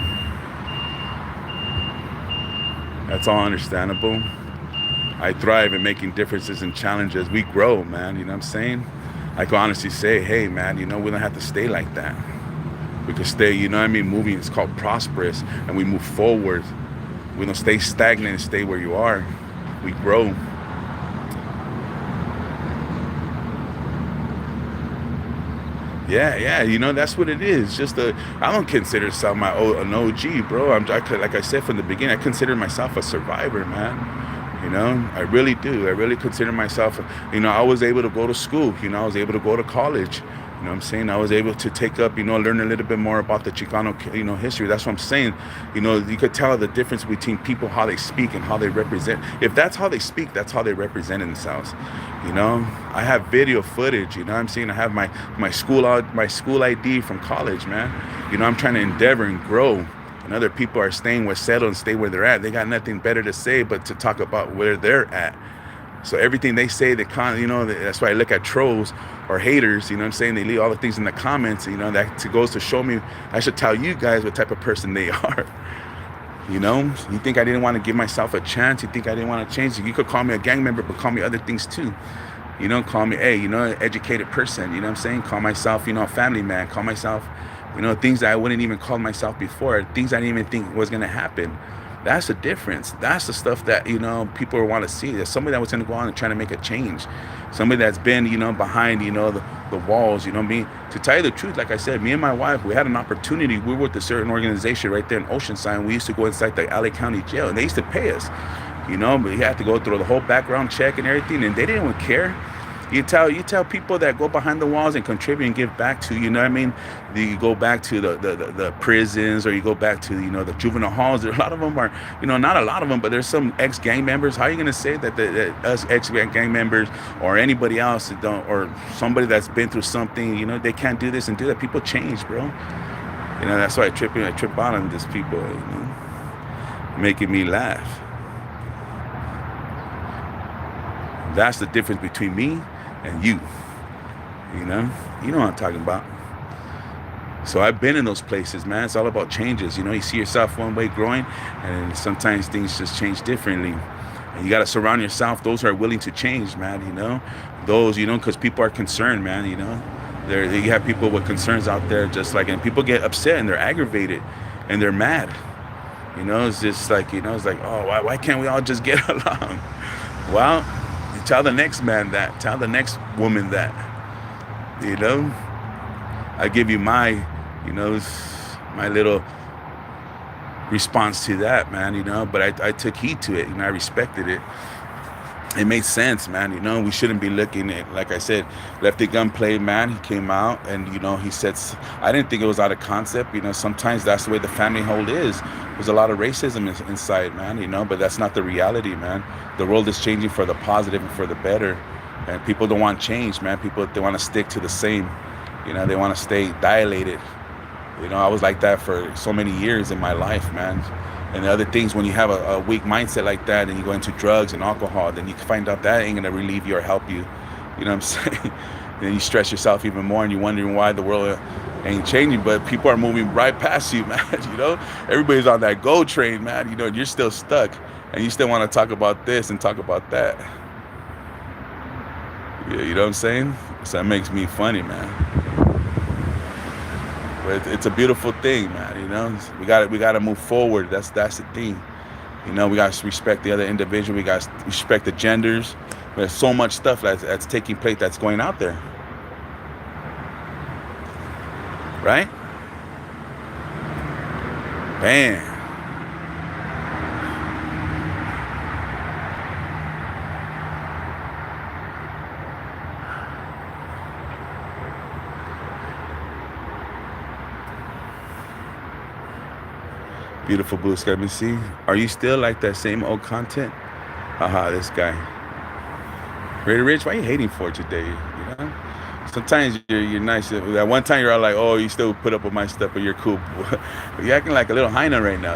That's all understandable. I thrive in making differences and challenges. We grow, man, you know what I'm saying? I can honestly say, hey, man, you know, we don't have to stay like that. We can stay, you know what I mean, moving. It's called prosperous, and we move forward. We don't stay stagnant and stay where you are. We grow. Yeah, you know, that's what it is. I don't consider myself an OG, bro. Like I said from the beginning, I consider myself a survivor, man. You know, I really do. I really consider myself, you know, I was able to go to school. You know, I was able to go to college. You know what I'm saying? I was able to take up, you know, learn a little bit more about the Chicano, you know, history. That's what I'm saying. You know, you could tell the difference between people, how they speak and how they represent. If that's how they speak, that's how they represent themselves. You know, I have video footage, you know what I'm saying? I have my school ID from college, man. You know, I'm trying to endeavor and grow. And other people are staying settled and stay where they're at. They got nothing better to say but to talk about where they're at. So everything they say, you know, that's why I look at trolls or haters, you know what I'm saying? They leave all the things in the comments, you know, that goes to show me, I should tell you guys what type of person they are. You know, you think I didn't want to give myself a chance? You think I didn't want to change? You could call me a gang member, but call me other things too. You know, call me, hey, you know, an educated person, you know what I'm saying? Call myself, you know, a family man. Call myself, you know, things that I wouldn't even call myself before, things I didn't even think was going to happen. That's the difference. That's the stuff that, you know, people want to see. There's somebody that was going to go on and try to make a change. Somebody that's been, you know, behind, you know, the walls, you know what I mean? To tell you the truth, like I said, me and my wife, we had an opportunity. We were with a certain organization right there in Oceanside. We used to go inside the LA County jail, and they used to pay us, you know, but you had to go through the whole background check and everything, and they didn't even care. You tell people that go behind the walls and contribute and give back to, you know what I mean? You go back to the prisons, or you go back to, you know, the juvenile halls. A lot of them are, you know, not a lot of them, but there's some ex-gang members. How are you going to say that us ex-gang members or anybody else that don't, or somebody that's been through something, you know, they can't do this and do that? People change, bro. You know, that's why I trip out on these people, you know, making me laugh. That's the difference between me and you. You know what I'm talking about. So I've been in those places, man. It's all about changes. You know, you see yourself one way growing, and sometimes things just change differently. And you got to surround yourself those who are willing to change, man. You know, those, you know, because people are concerned, man. You know, you have people with concerns out there, just like, and people get upset and they're aggravated and they're mad. You know, it's just like, you know, it's like, oh, why can't we all just get along? Well, tell the next man that. Tell the next woman that. You know, I give you my, you know, my little response to that, man. You know, but I took heed to it, and I respected it. It made sense, man. You know, we shouldn't be looking at, like I said, Lefty Gunplay, man. He came out and, you know, he said, I didn't think it was out of concept. You know, sometimes that's the way the family hold is. There's a lot of racism inside, man, you know, but that's not the reality, man. The world is changing for the positive and for the better. And people don't want change, man. They want to stick to the same. You know, they want to stay dilated. You know, I was like that for so many years in my life, man. And the other things, when you have a weak mindset like that and you go into drugs and alcohol, then you can find out that ain't going to relieve you or help you. You know what I'm saying? Then you stress yourself even more, and you're wondering why the world ain't changing, but people are moving right past you, man. You know, everybody's on that GO train, man. You know, and you're still stuck, and you still want to talk about this and talk about that. Yeah, you know what I'm saying? So that makes me funny, man. But it's a beautiful thing, man. You know, we got to move forward. That's the thing. You know, we got to respect the other individual. We got to respect the genders. There's so much stuff that's taking place, that's going out there. Right? Man. Beautiful blue sky. Let me see. Are you still like that same old content? Haha, this guy. Pretty Rich, why you hating for today? You know, sometimes you're nice. At one time you're all like, oh, you still put up with my stuff, but you're cool. You're acting like a little hyena right now.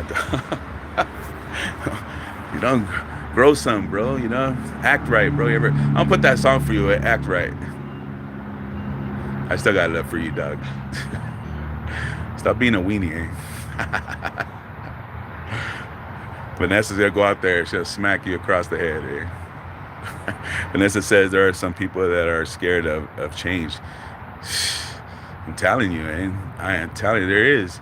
You don't grow some, bro. You know, act right, bro. I'll put that song for you. Act right. I still got love for you, dog. Stop being a weenie, eh? Vanessa's gonna go out there. She'll smack you across the head, eh? Vanessa says there are some people that are scared of change. I'm telling you, man. I am telling you, there is.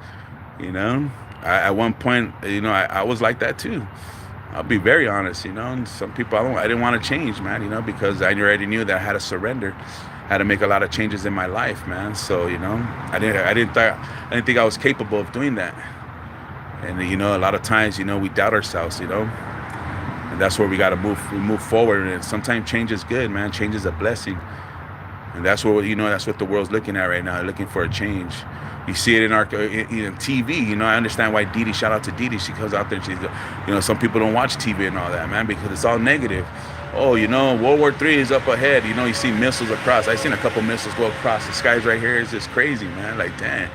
You know, at one point, you know, I was like that too. I'll be very honest. You know, and some people I didn't want to change, man. You know, because I already knew that I had to surrender, had to make a lot of changes in my life, man. So you know, I didn't think I was capable of doing that. And you know, a lot of times, you know, we doubt ourselves. You know, and that's where we got to move forward. And sometimes change is good, man. Change is a blessing. And that's what, you know, that's what the world's looking at right now. They're looking for a change. You see it in TV. You know, I understand why Didi, shout out to Didi, she comes out there and she's, you know, some people don't watch TV and all that, man, because it's all negative. Oh, you know, World War III is up ahead. You know, you see missiles across. I've seen a couple missiles go across. The skies right here is just crazy, man. Like, damn,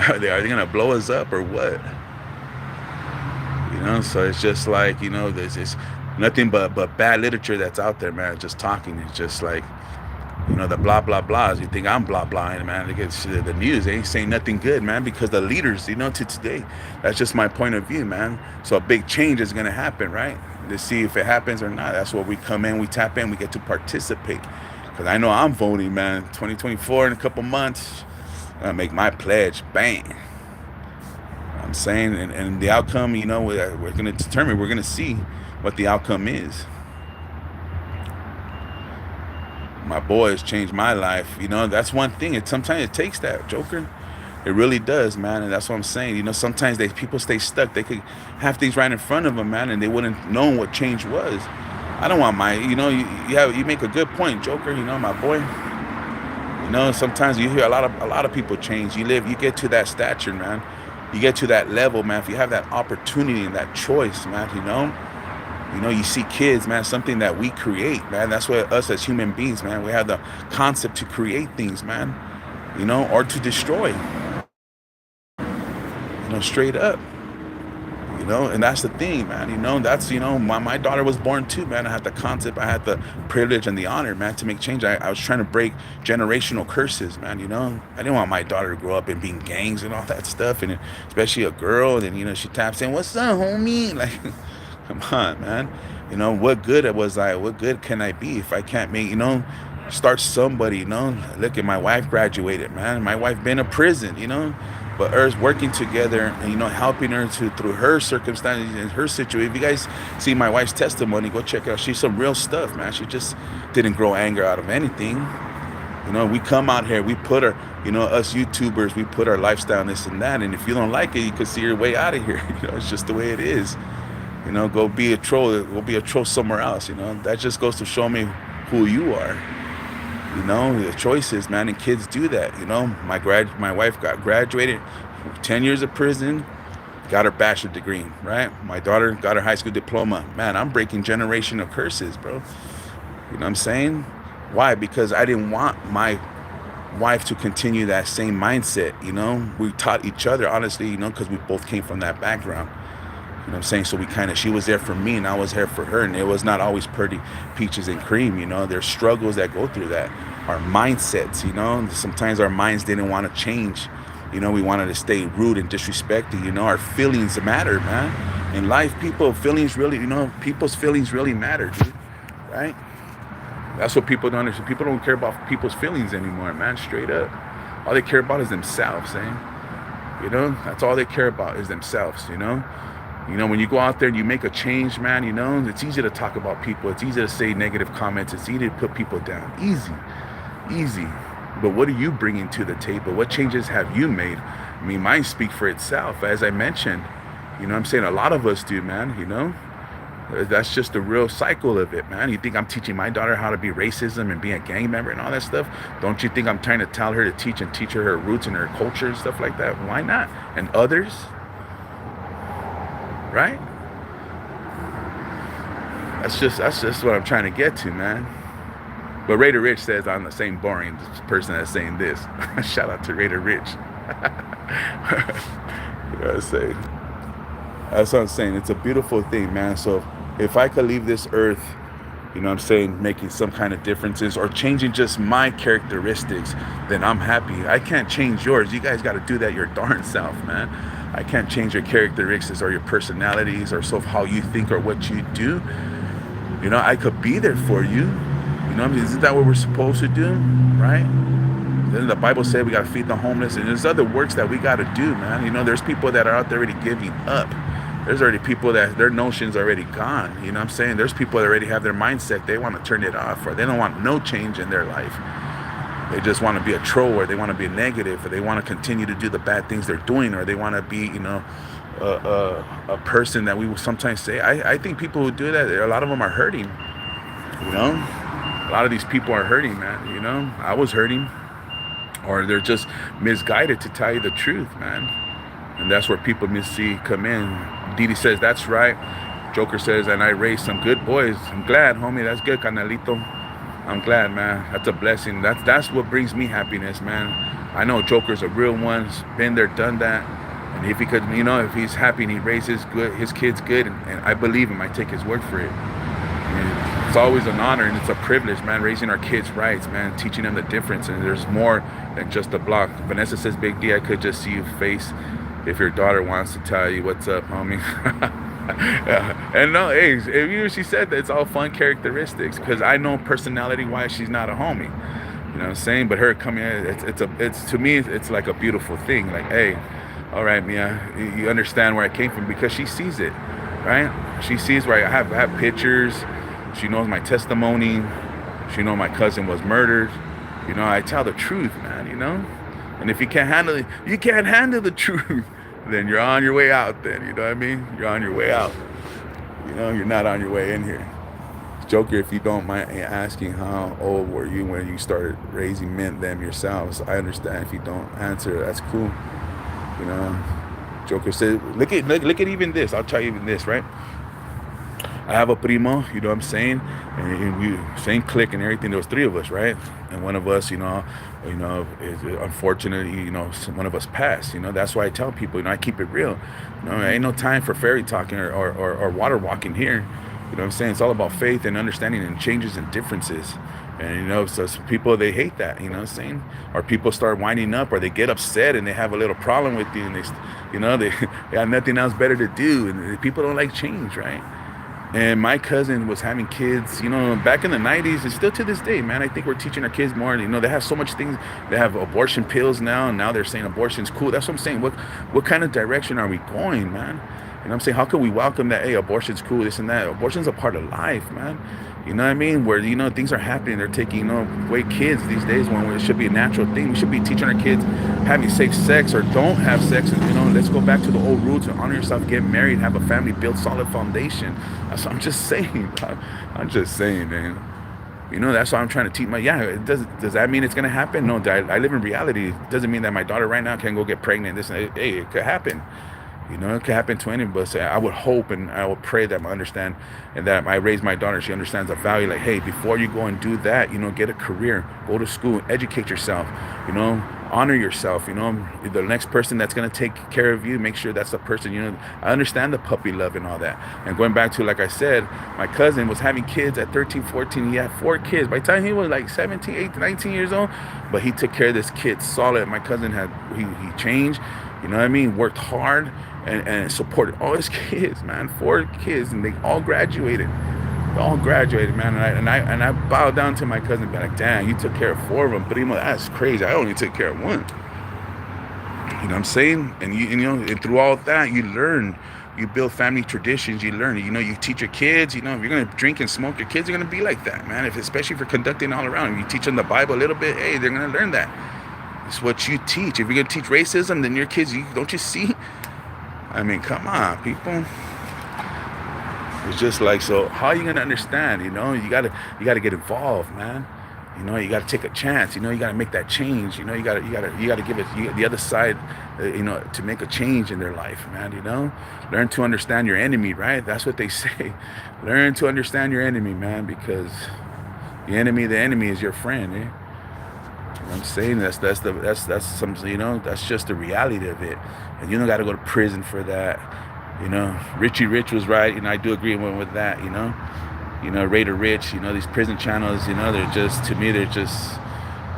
are they going to blow us up or what? You know, so it's just like, you know, there's nothing but bad literature that's out there, man. Just talking. It's just like, you know, the blah, blah, blahs. You think I'm blah, blah, man. Look at the news. They ain't saying nothing good, man, because the leaders, you know, to today. That's just my point of view, man. So a big change is going to happen, right? To see if it happens or not. That's where we come in, we tap in, we get to participate. Because I know I'm voting, man. 2024 in a couple months, I'm going to make my pledge. Bang. I'm saying, and the outcome, you know, we're going to determine, we're going to see what the outcome is. My boy has changed my life. You know, that's one thing. Sometimes it takes that, Joker. It really does, man. And that's what I'm saying. You know, sometimes people stay stuck. They could have things right in front of them, man, and they wouldn't know what change was. I don't want you know, you make a good point, Joker. You know, my boy. You know, sometimes you hear a lot of people change. You get to that stature, man. You get to that level, man. If you have that opportunity and that choice, man, you know, you see kids, man, something that we create, man. That's what us as human beings, man, we have the concept to create things, man, you know, or to destroy, you know, straight up, you know, and that's the thing, man, you know, that's, you know, my daughter was born too, man. I had the concept, I had the privilege and the honor, man, to make change. I was trying to break generational curses, man, you know. I didn't want my daughter to grow up and be in gangs and all that stuff, and especially a girl, and, you know, she taps in, what's up, homie? Like, come on, man. You know, what good what good can I be if I can't make, you know, start somebody, you know? Look at my wife graduated, man. My wife been in prison, you know? But us working together and, you know, helping her through her circumstances and her situation. If you guys see my wife's testimony, go check it out. She's some real stuff, man. She just didn't grow anger out of anything. You know, we come out here, we put our, you know, us YouTubers, we put our lifestyle in this and that. And if you don't like it, you can see your way out of here. You know, it's just the way it is. You know, go be a troll. Go be a troll somewhere else. You know, that just goes to show me who you are. You know, the choices, man, and kids do that. You know, my wife got graduated, 10 years of prison, got her bachelor degree, right? My daughter got her high school diploma. Man, I'm breaking generational curses, bro. You know what I'm saying? Why? Because I didn't want my wife to continue that same mindset. You know, we taught each other, honestly, you know, because we both came from that background. You know what I'm saying? So she was there for me and I was there for her. And it was not always pretty peaches and cream, you know. There's struggles that go through that. Our mindsets, you know. Sometimes our minds didn't want to change. You know, we wanted to stay rude and disrespected. You know, our feelings matter, man. In life, people's feelings really matter, dude. Right? That's what people don't understand. People don't care about people's feelings anymore, man. Straight up. All they care about is themselves, eh? You know, that's all they care about is themselves, you know. You know, when you go out there and you make a change, man, you know, it's easy to talk about people. It's easy to say negative comments. It's easy to put people down. Easy. But what are you bringing to the table? What changes have you made? I mean, mine speak for itself. As I mentioned, you know what I'm saying? A lot of us do, man, you know. That's just the real cycle of it, man. You think I'm teaching my daughter how to be racism and be a gang member and all that stuff? Don't you think I'm trying to tell her to teach her her roots and her culture and stuff like that? Why not? And others? Right? That's just what I'm trying to get to, man. But Raider Rich says I'm the same boring person that's saying this. Shout out to Raider Rich. You know what I'm saying? That's what I'm saying. It's a beautiful thing, man. So if I could leave this earth, you know what I'm saying, making some kind of differences or changing just my characteristics, then I'm happy. I can't change yours. You guys got to do that your darn self, man. I can't change your characteristics or your personalities or so how you think or what you do. You know, I could be there for you. You know, isn't that what we're supposed to do, right? Then the Bible said we got to feed the homeless, and there's other works that we got to do, man. You know, there's people that are out there already giving up. There's already people that their notion's already gone. You know what I'm saying? There's people that already have their mindset. They want to turn it off, or they don't want no change in their life. They just want to be a troll, or they want to be negative, or they want to continue to do the bad things they're doing, or they want to be, you know, a person that we will sometimes say. I think people who do that, a lot of them are hurting. You know, a lot of these people are hurting, man. You know, I was hurting, or they're just misguided, to tell you the truth, man. And that's where people come in. Didi says, that's right. Joker says, and I raised some good boys. I'm glad, homie. That's good, Canelito. I'm glad, man. That's a blessing. That's what brings me happiness, man. I know Joker's a real one. He's been there, done that. And if he could, you know, if he's happy and he raises his kids good, and I believe him, I take his word for it. And it's always an honor and it's a privilege, man, raising our kids right, man, teaching them the difference. And there's more than just a block. Vanessa says, Big D, I could just see your face if your daughter wants to tell you what's up, homie. Yeah. And no, hey, if she said that, it's all fun characteristics, because I know personality-wise she's not a homie. You know what I'm saying? But her coming in, it's to me, it's like a beautiful thing. Like, hey, all right, Mia, you understand where I came from, because she sees it, right? She sees where I have pictures. She knows my testimony. She knows my cousin was murdered. You know, I tell the truth, man, you know? And if you can't handle it, you can't handle the truth, then you're on your way out then, you know what I mean? You're on your way out. You know, you're not on your way in here. Joker, if you don't mind asking, how old were you when you started raising them yourselves? I understand if you don't answer, that's cool. You know, Joker said, look at even this. I'll tell you even this, right? I have a primo, you know what I'm saying? And we same clique and everything. There was three of us, right? And one of us, is unfortunately, one of us passed. You know, that's why I tell people, I keep it real. You know, ain't no time for fairy talking or water walking here. You know what I'm saying? It's all about faith and understanding and changes and differences. And, so some people, they hate that, you know what I'm saying? Or people start winding up, or they get upset and they have a little problem with you, and they have nothing else better to do. And people don't like change, right? And my cousin was having kids, back in the 90s, and still to this day, man. I think we're teaching our kids more. They have so much things. They have abortion pills now, and now they're saying abortion's cool. That's what I'm saying. What kind of direction are we going, man? You know what I'm saying? How can we welcome that, hey, abortion's cool, this and that? Abortion's a part of life, man. You know what I mean? Where, things are happening. They're taking, away kids these days when it should be a natural thing. We should be teaching our kids having safe sex or don't have sex. And, let's go back to the old roots and honor yourself, get married, have a family, build solid foundation. That's what I'm just saying. I'm just saying, man. That's why I'm trying to teach does that mean it's going to happen? No, I live in reality. It doesn't mean that my daughter right now can go get pregnant. Hey, it could happen. It could happen to any of us. I would hope and I would pray that I understand, and that I raise my daughter, she understands the value. Like, hey, before you go and do that, get a career, go to school, educate yourself, honor yourself. The next person that's going to take care of you, make sure that's the person. I understand the puppy love and all that. And going back to, like I said, my cousin was having kids at 13, 14. He had 4 kids. By the time he was like 17, 18, 19 years old, but he took care of this kid solid. My cousin he changed, worked hard, and supported all his kids, man. 4 kids, and they all graduated. Man. And I bowed down to my cousin, and be like, damn, you took care of 4 of them. Primo, that's crazy. I only took care of 1. You know what I'm saying? And and through all that, you learn. You build family traditions. You learn. You teach your kids. If you're gonna drink and smoke, your kids are gonna be like that, man. Especially if you're conducting all around. If you teach them the Bible a little bit, hey, they're gonna learn that. It's what you teach. If you're gonna teach racism, then your kids, don't you see? I mean, come on, people. It's just like, so how are you gonna understand? You gotta get involved, man. You gotta take a chance. You gotta make that change. You gotta give it the other side. To make a change in their life, man. Learn to understand your enemy, right? That's what they say. Learn to understand your enemy, man, because The enemy is your friend, eh? You know what I'm saying? That's some, that's just the reality of it. And you don't got to go to prison for that. Richie Rich was right. I do agree with that. Raider Rich. These prison channels. They're just, to me, they're just,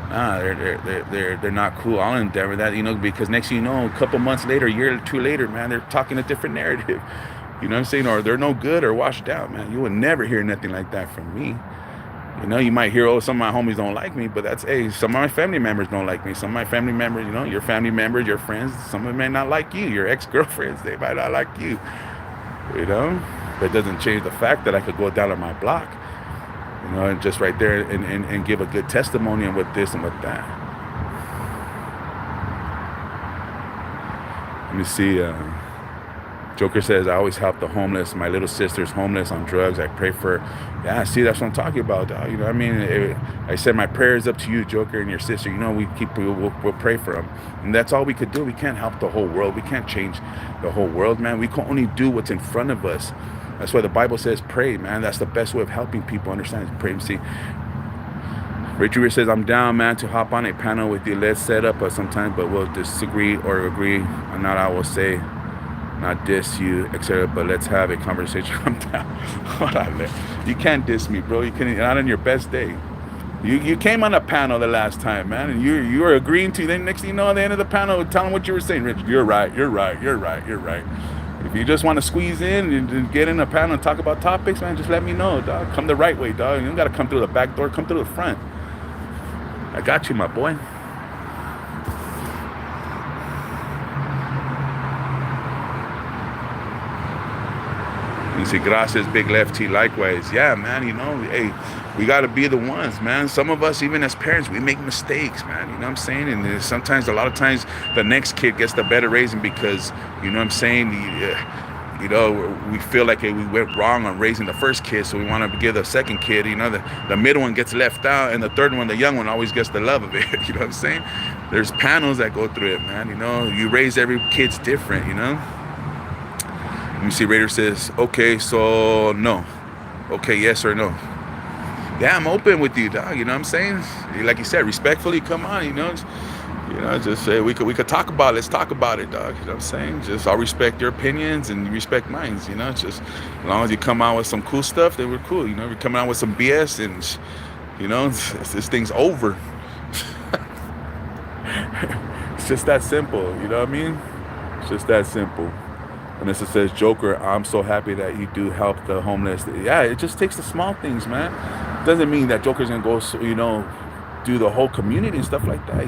nah, they're not cool. I'll endeavor that. Because next thing you know, a couple months later, a year or two later, man, they're talking a different narrative. You know what I'm saying? Or they're no good or washed out, man. You will never hear nothing like that from me. You might hear, oh, some of my homies don't like me, but that's, hey, some of my family members don't like me. Some of my family members, your family members, your friends, some of them may not like you. Your ex-girlfriends, they might not like you. But it doesn't change the fact that I could go down on my block, and just right there and give a good testimony with this and with that. Let me see. Joker says, I always help the homeless. My little sister's homeless on drugs. I pray for her. Yeah, see, that's what I'm talking about, dog. You know what I mean? I said my prayers up to you, Joker, and your sister. We'll pray for them. And that's all we could do. We can't help the whole world. We can't change the whole world, man. We can only do what's in front of us. That's why the Bible says pray, man. That's the best way of helping people understand is pray. See, Richard says, I'm down, man, to hop on a panel with you. Let's set up sometime, but we'll disagree or agree. Or not, I will say. Not diss you, etc. But let's have a conversation. I'm down. Hold on, man. You can't diss me, bro. You can't. Not on your best day. You came on a panel the last time, man, and you were agreeing to. Then next thing you know, at the end of the panel, tell them what you were saying. Rich, you're right. If you just want to squeeze in and get in a panel and talk about topics, man, just let me know, dog. Come the right way, dog. You don't gotta come through the back door. Come through the front. I got you, my boy. You see, gracias, Big Lefty, likewise. Yeah, man, hey, we got to be the ones, man. Some of us, even as parents, we make mistakes, man. You know what I'm saying? And sometimes, a lot of times, the next kid gets the better raising because, you know what I'm saying, we feel like we went wrong on raising the first kid, so we want to give the second kid, the middle one gets left out, and the third one, the young one, always gets the love of it. You know what I'm saying? There's panels that go through it, man. You raise every kid's different, Let me see, Raider says, okay, so no. Okay, yes or no. Yeah, I'm open with you, dog. You know what I'm saying? Like you said, respectfully, come on, just say we could talk about it. Let's talk about it, dog. You know what I'm saying? Just I'll respect your opinions and you respect mine, just as long as you come out with some cool stuff, then we're cool. If you're coming out with some BS and this thing's over. It's just that simple, you know what I mean? It's just that simple. Vanessa says, Joker, I'm so happy that you do help the homeless. Yeah, it just takes the small things, man. Doesn't mean that Joker's gonna go, do the whole community and stuff like that.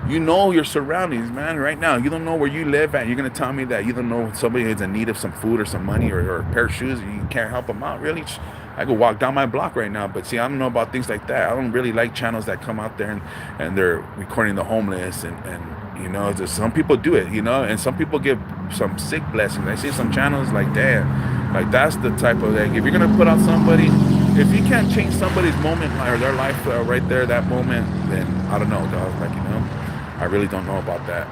Your surroundings, man. Right now, you don't know where you live at. You're gonna tell me that you don't know somebody is in need of some food or some money or a pair of shoes, and you can't help them out. Really, I could walk down my block right now, but see, I don't know about things like that. I don't really like channels that come out there and they're recording the homeless and just some people do it, and some people give some sick blessings. I see some channels like, damn, like that's the type of, like, if you're gonna put out somebody, if you can't change somebody's moment or their life right there, that moment, then I don't know, dog. Like, I really don't know about that.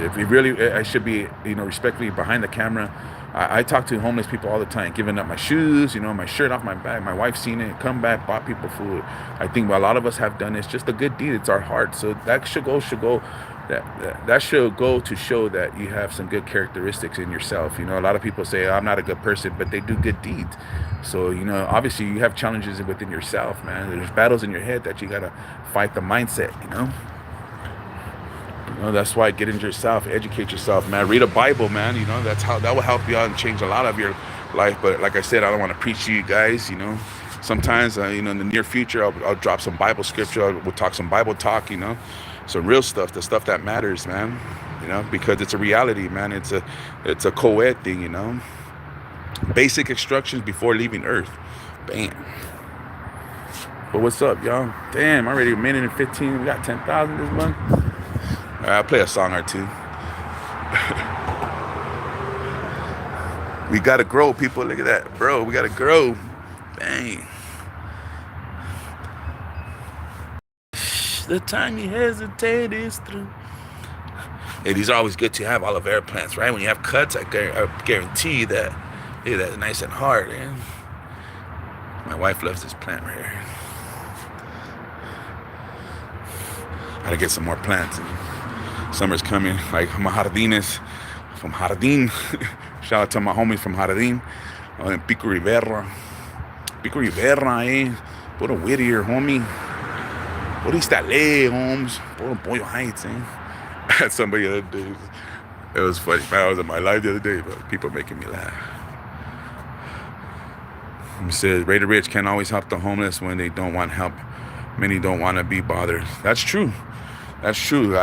If you really, I should be, respectfully behind the camera. I talk to homeless people all the time, giving up my shoes, my shirt off my back. My wife's seen it, come back, bought people food. I think a lot of us have done it. It's just a good deed. It's our heart. So that should go to show that you have some good characteristics in yourself. A lot of people say, I'm not a good person, but they do good deeds. So, obviously you have challenges within yourself, man. There's battles in your head that you got to fight the mindset, That's why get into yourself, educate yourself, man. Read a Bible, man. That will help you out and change a lot of your life. But like I said, I don't want to preach to you guys. Sometimes, in the near future, I'll drop some Bible scripture. We'll talk some Bible talk. Some real stuff, the stuff that matters, man. Because it's a reality, man. It's a co-ed thing. Basic instructions before leaving Earth. Bam. But what's up, y'all? Damn, already a minute and 15. We got 10,000 this month. All right, I'll play a song or two. We gotta grow, people. Look at that, bro. We gotta grow. Bang. The time you hesitate is through. Hey, these are always good to have, aloe vera plants, right? When you have cuts, I guarantee that, hey, that's nice and hard, man. My wife loves this plant right here. Gotta get some more plants. Summer's coming. Like my jardines from Jardín. Shout out to my homies from Jardín. In Pico Rivera. Pico Rivera, eh? Puro Whittier, homie. Puro Istale, homes. Puro Pollo Heights, eh? I had somebody the other day. It was funny. Man, I was in my life the other day, but people making me laugh. He says, Raider Rich can't always help the homeless when they don't want help. Many don't want to be bothered. That's true. That's true.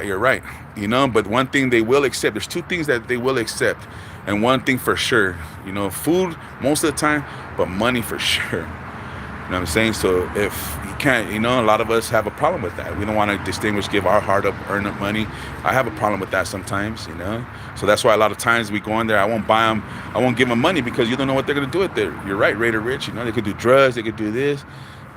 You're right. You know, but one thing they will accept. There's two things that they will accept. And one thing for sure. You know, food most of the time, but money for sure. You know what I'm saying? So if you can't, you know, a lot of us have a problem with that. We don't want to give our hard earned money. I have a problem with that sometimes, you know. So that's why a lot of times we go in there, I won't buy them, I won't give them money because you don't know what they're going to do with it. You're right, Raider Rich, you know, they could do drugs, they could do this,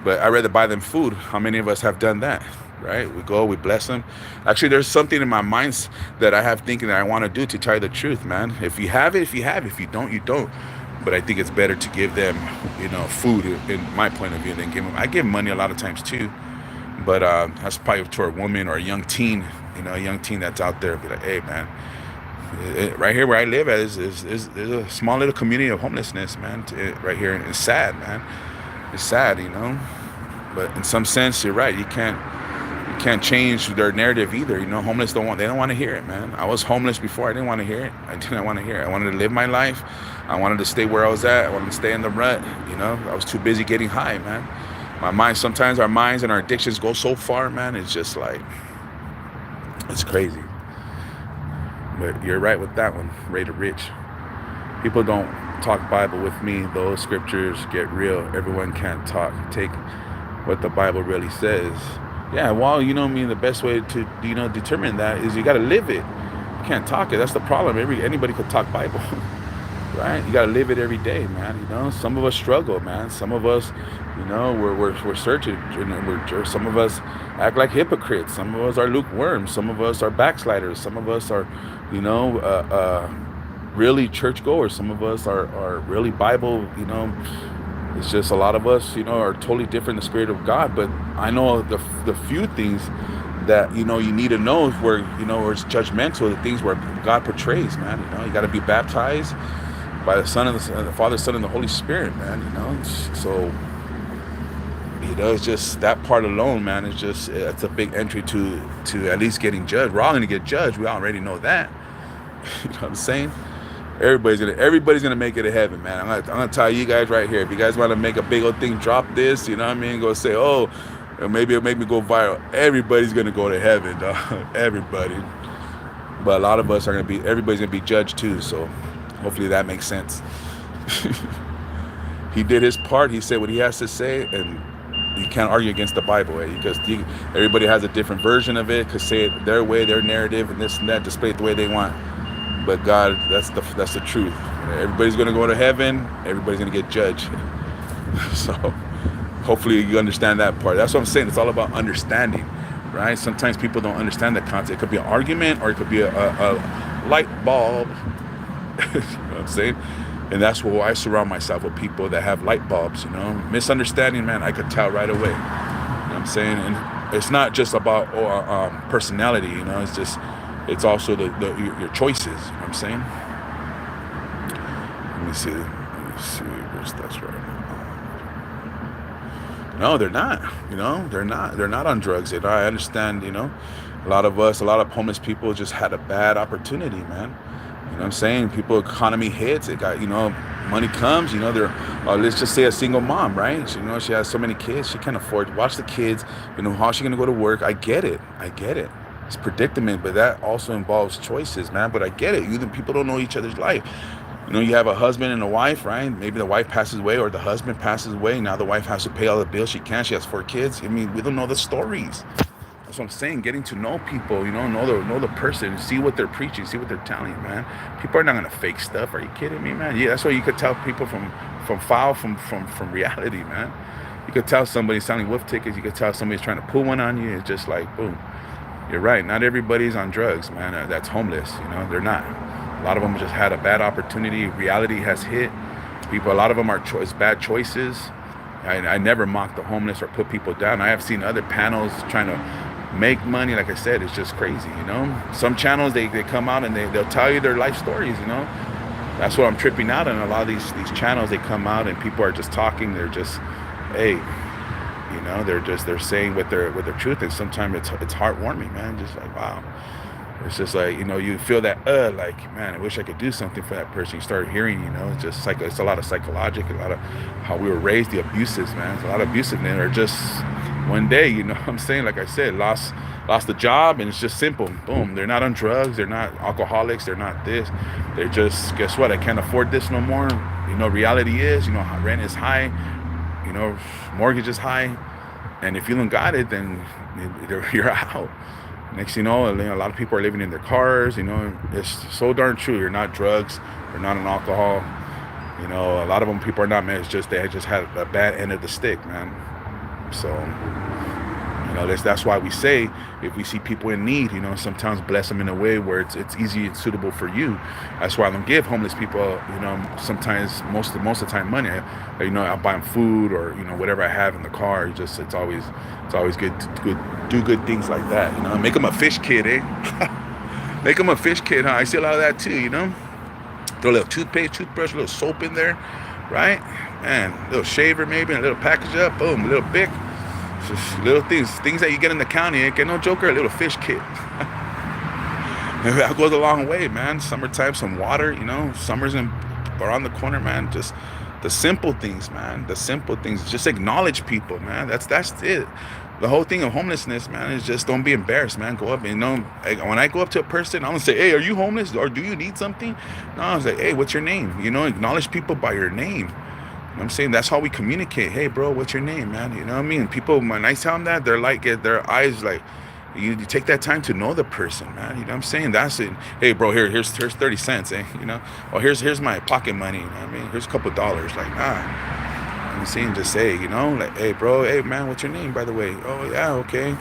but I'd rather buy them food. How many of us have done that, right? We go, we bless them. Actually, there's something in my mind that I have thinking that I want to do, to tell you the truth, man. If you have it, if you have it. If you don't, you don't. But I think it's better to give them, you know, food, in my point of view, than give them. I give money a lot of times too, but that's probably to a woman or a young teen, you know, a young teen that's out there. Be like, hey, man, right here where I live at is a small little community of homelessness, man. Right here, and it's sad, man. It's sad, you know. But in some sense, you're right. You can't change their narrative either. You know, homeless they don't want to hear it, man. I was homeless before. I didn't want to hear it. I didn't want to hear it. I wanted to live my life. I wanted to stay where I was at. I wanted to stay in the rut. You know, I was too busy getting high, man. My mind, sometimes our minds and our addictions go so far, man. It's just like, it's crazy. But you're right with that one, Raider Rich. People don't talk Bible with me. Those scriptures get real. Everyone can't take what the Bible really says. Yeah, well, you know, I mean, the best way to, you know, determine that is you got to live it. You can't talk it. That's the problem. Anybody could talk Bible, right? You got to live it every day, man. You know, some of us struggle, man. Some of us, you know, we're searching. Some of us act like hypocrites. Some of us are lukewarm. Some of us are backsliders. Some of us are, you know, really churchgoers. Some of us are really Bible, you know. It's just a lot of us, you know, are totally different in the Spirit of God. But I know the few things that, you know, you need to know where, you know, where it's judgmental, the things where God portrays, man. You know, you got to be baptized by the Father, Son, and the Holy Spirit, man. You know, so, you know, it's just that part alone, man. It's a big entry to at least getting judged. We're all going to get judged. We already know that. You know what I'm saying? Everybody's gonna make it to heaven, man. I'm gonna tell you guys right here. If you guys want to make a big old thing, drop this. You know what I mean? Go say, oh, maybe it'll make me go viral. Everybody's gonna go to heaven, dog. Everybody. But a lot of us everybody's gonna be judged too. So hopefully that makes sense. He did his part. He said what he has to say, and you can't argue against the Bible, because everybody has a different version of it. Could say it their way, their narrative, and this and that, display it the way they want. But God, that's the truth. Everybody's going to go to heaven. Everybody's going to get judged. So hopefully you understand that part. That's what I'm saying. It's all about understanding, right? Sometimes people don't understand the concept. It could be an argument, or it could be a light bulb. You know what I'm saying? And that's why I surround myself with people that have light bulbs, you know. Misunderstanding, man, I could tell right away. You know what I'm saying? And it's not just about personality, you know. It's also your choices. You know what I'm saying? Let me see where's that's right. No, they're not. You know, they're not on drugs. You know, I understand. You know, a lot of homeless people just had a bad opportunity, man. You know what I'm saying? Economy hits. It got, you know, money comes. You know, let's just say a single mom, right? You know, she has so many kids, she can't afford to watch the kids. You know, how's she gonna go to work? I get it. It's predicament, but that also involves choices, man. But I get it. People don't know each other's life. You know, you have a husband and a wife, right? Maybe the wife passes away, or the husband passes away. Now the wife has to pay all the bills she can. She has 4 kids. I mean, we don't know the stories. That's what I'm saying. Getting to know people, you know the person, see what they're preaching, see what they're telling, man. People are not gonna fake stuff. Are you kidding me, man? Yeah, that's why you could tell people from reality, man. You could tell somebody's selling wolf tickets. You could tell somebody's trying to pull one on you. It's just like, boom. You're right. Not everybody's on drugs, man. That's homeless. You know, they're not. A lot of them just had a bad opportunity. Reality has hit. A lot of them are bad choices. I never mock the homeless or put people down. I have seen other panels trying to make money. Like I said, it's just crazy, you know. Some channels they come out and they'll tell you their life stories, you know. That's what I'm tripping out on. A lot of these channels, they come out and people are just talking. They're just, hey, you know, they're saying what their truth is. Sometimes it's heartwarming, man. Just like, wow. It's just like, you know, you feel that, like, man, I wish I could do something for that person. You start hearing, you know, it's just like, it's a lot of psychological, a lot of how we were raised, the abuses, man. It's a lot of abusive men are just one day, you know what I'm saying? Like I said, lost the job, and it's just simple. Boom. They're not on drugs. They're not alcoholics. They're not this. They're just, guess what? I can't afford this no more. You know, reality is, you know, rent is high, you know, mortgage is high. And if you don't got it, then you're out. Next thing you know, a lot of people are living in their cars. You know, it's so darn true. You're not drugs. You're not on alcohol. You know, a lot of them people are not, man. It's just they just had a bad end of the stick, man. So, you know, that's why we say, if we see people in need, you know, sometimes bless them in a way where it's easy and suitable for you. That's why I don't give homeless people, you know, sometimes most of the time money. You know, I'll buy them food, or, you know, whatever I have in the car. It's always good to do good things like that. You know, make them a fish kid, eh? Make them a fish kid, huh? I see a lot of that too. You know, throw a little toothpaste, toothbrush, a little soap in there, right? Man, a little shaver maybe, and a little package up, boom, a little Bic. Just little things that you get in the county. Ain't get no joker, a little fish kit. That goes a long way, man. Summertime, some water, you know. Summer's around the corner, man. Just the simple things, man. The simple things. Just acknowledge people, man. That's it. The whole thing of homelessness, man, is just don't be embarrassed, man. Go up and, you know, when I go up to a person, I don't say, hey, are you homeless, or do you need something? No, I was like, hey, what's your name? You know, acknowledge people by your name. You know what I'm saying? That's how we communicate. Hey, bro, what's your name, man? You know what I mean? People, when I tell them that, they're like, their eyes like, you take that time to know the person, man. You know what I'm saying? That's it. Hey, bro, here's 30 cents, eh? You know? Or here's my pocket money. You know what I mean? Here's a couple dollars. Like, nah. I'm saying, just say, you know, like, hey, bro, hey, man, what's your name, by the way? Oh, yeah, okay.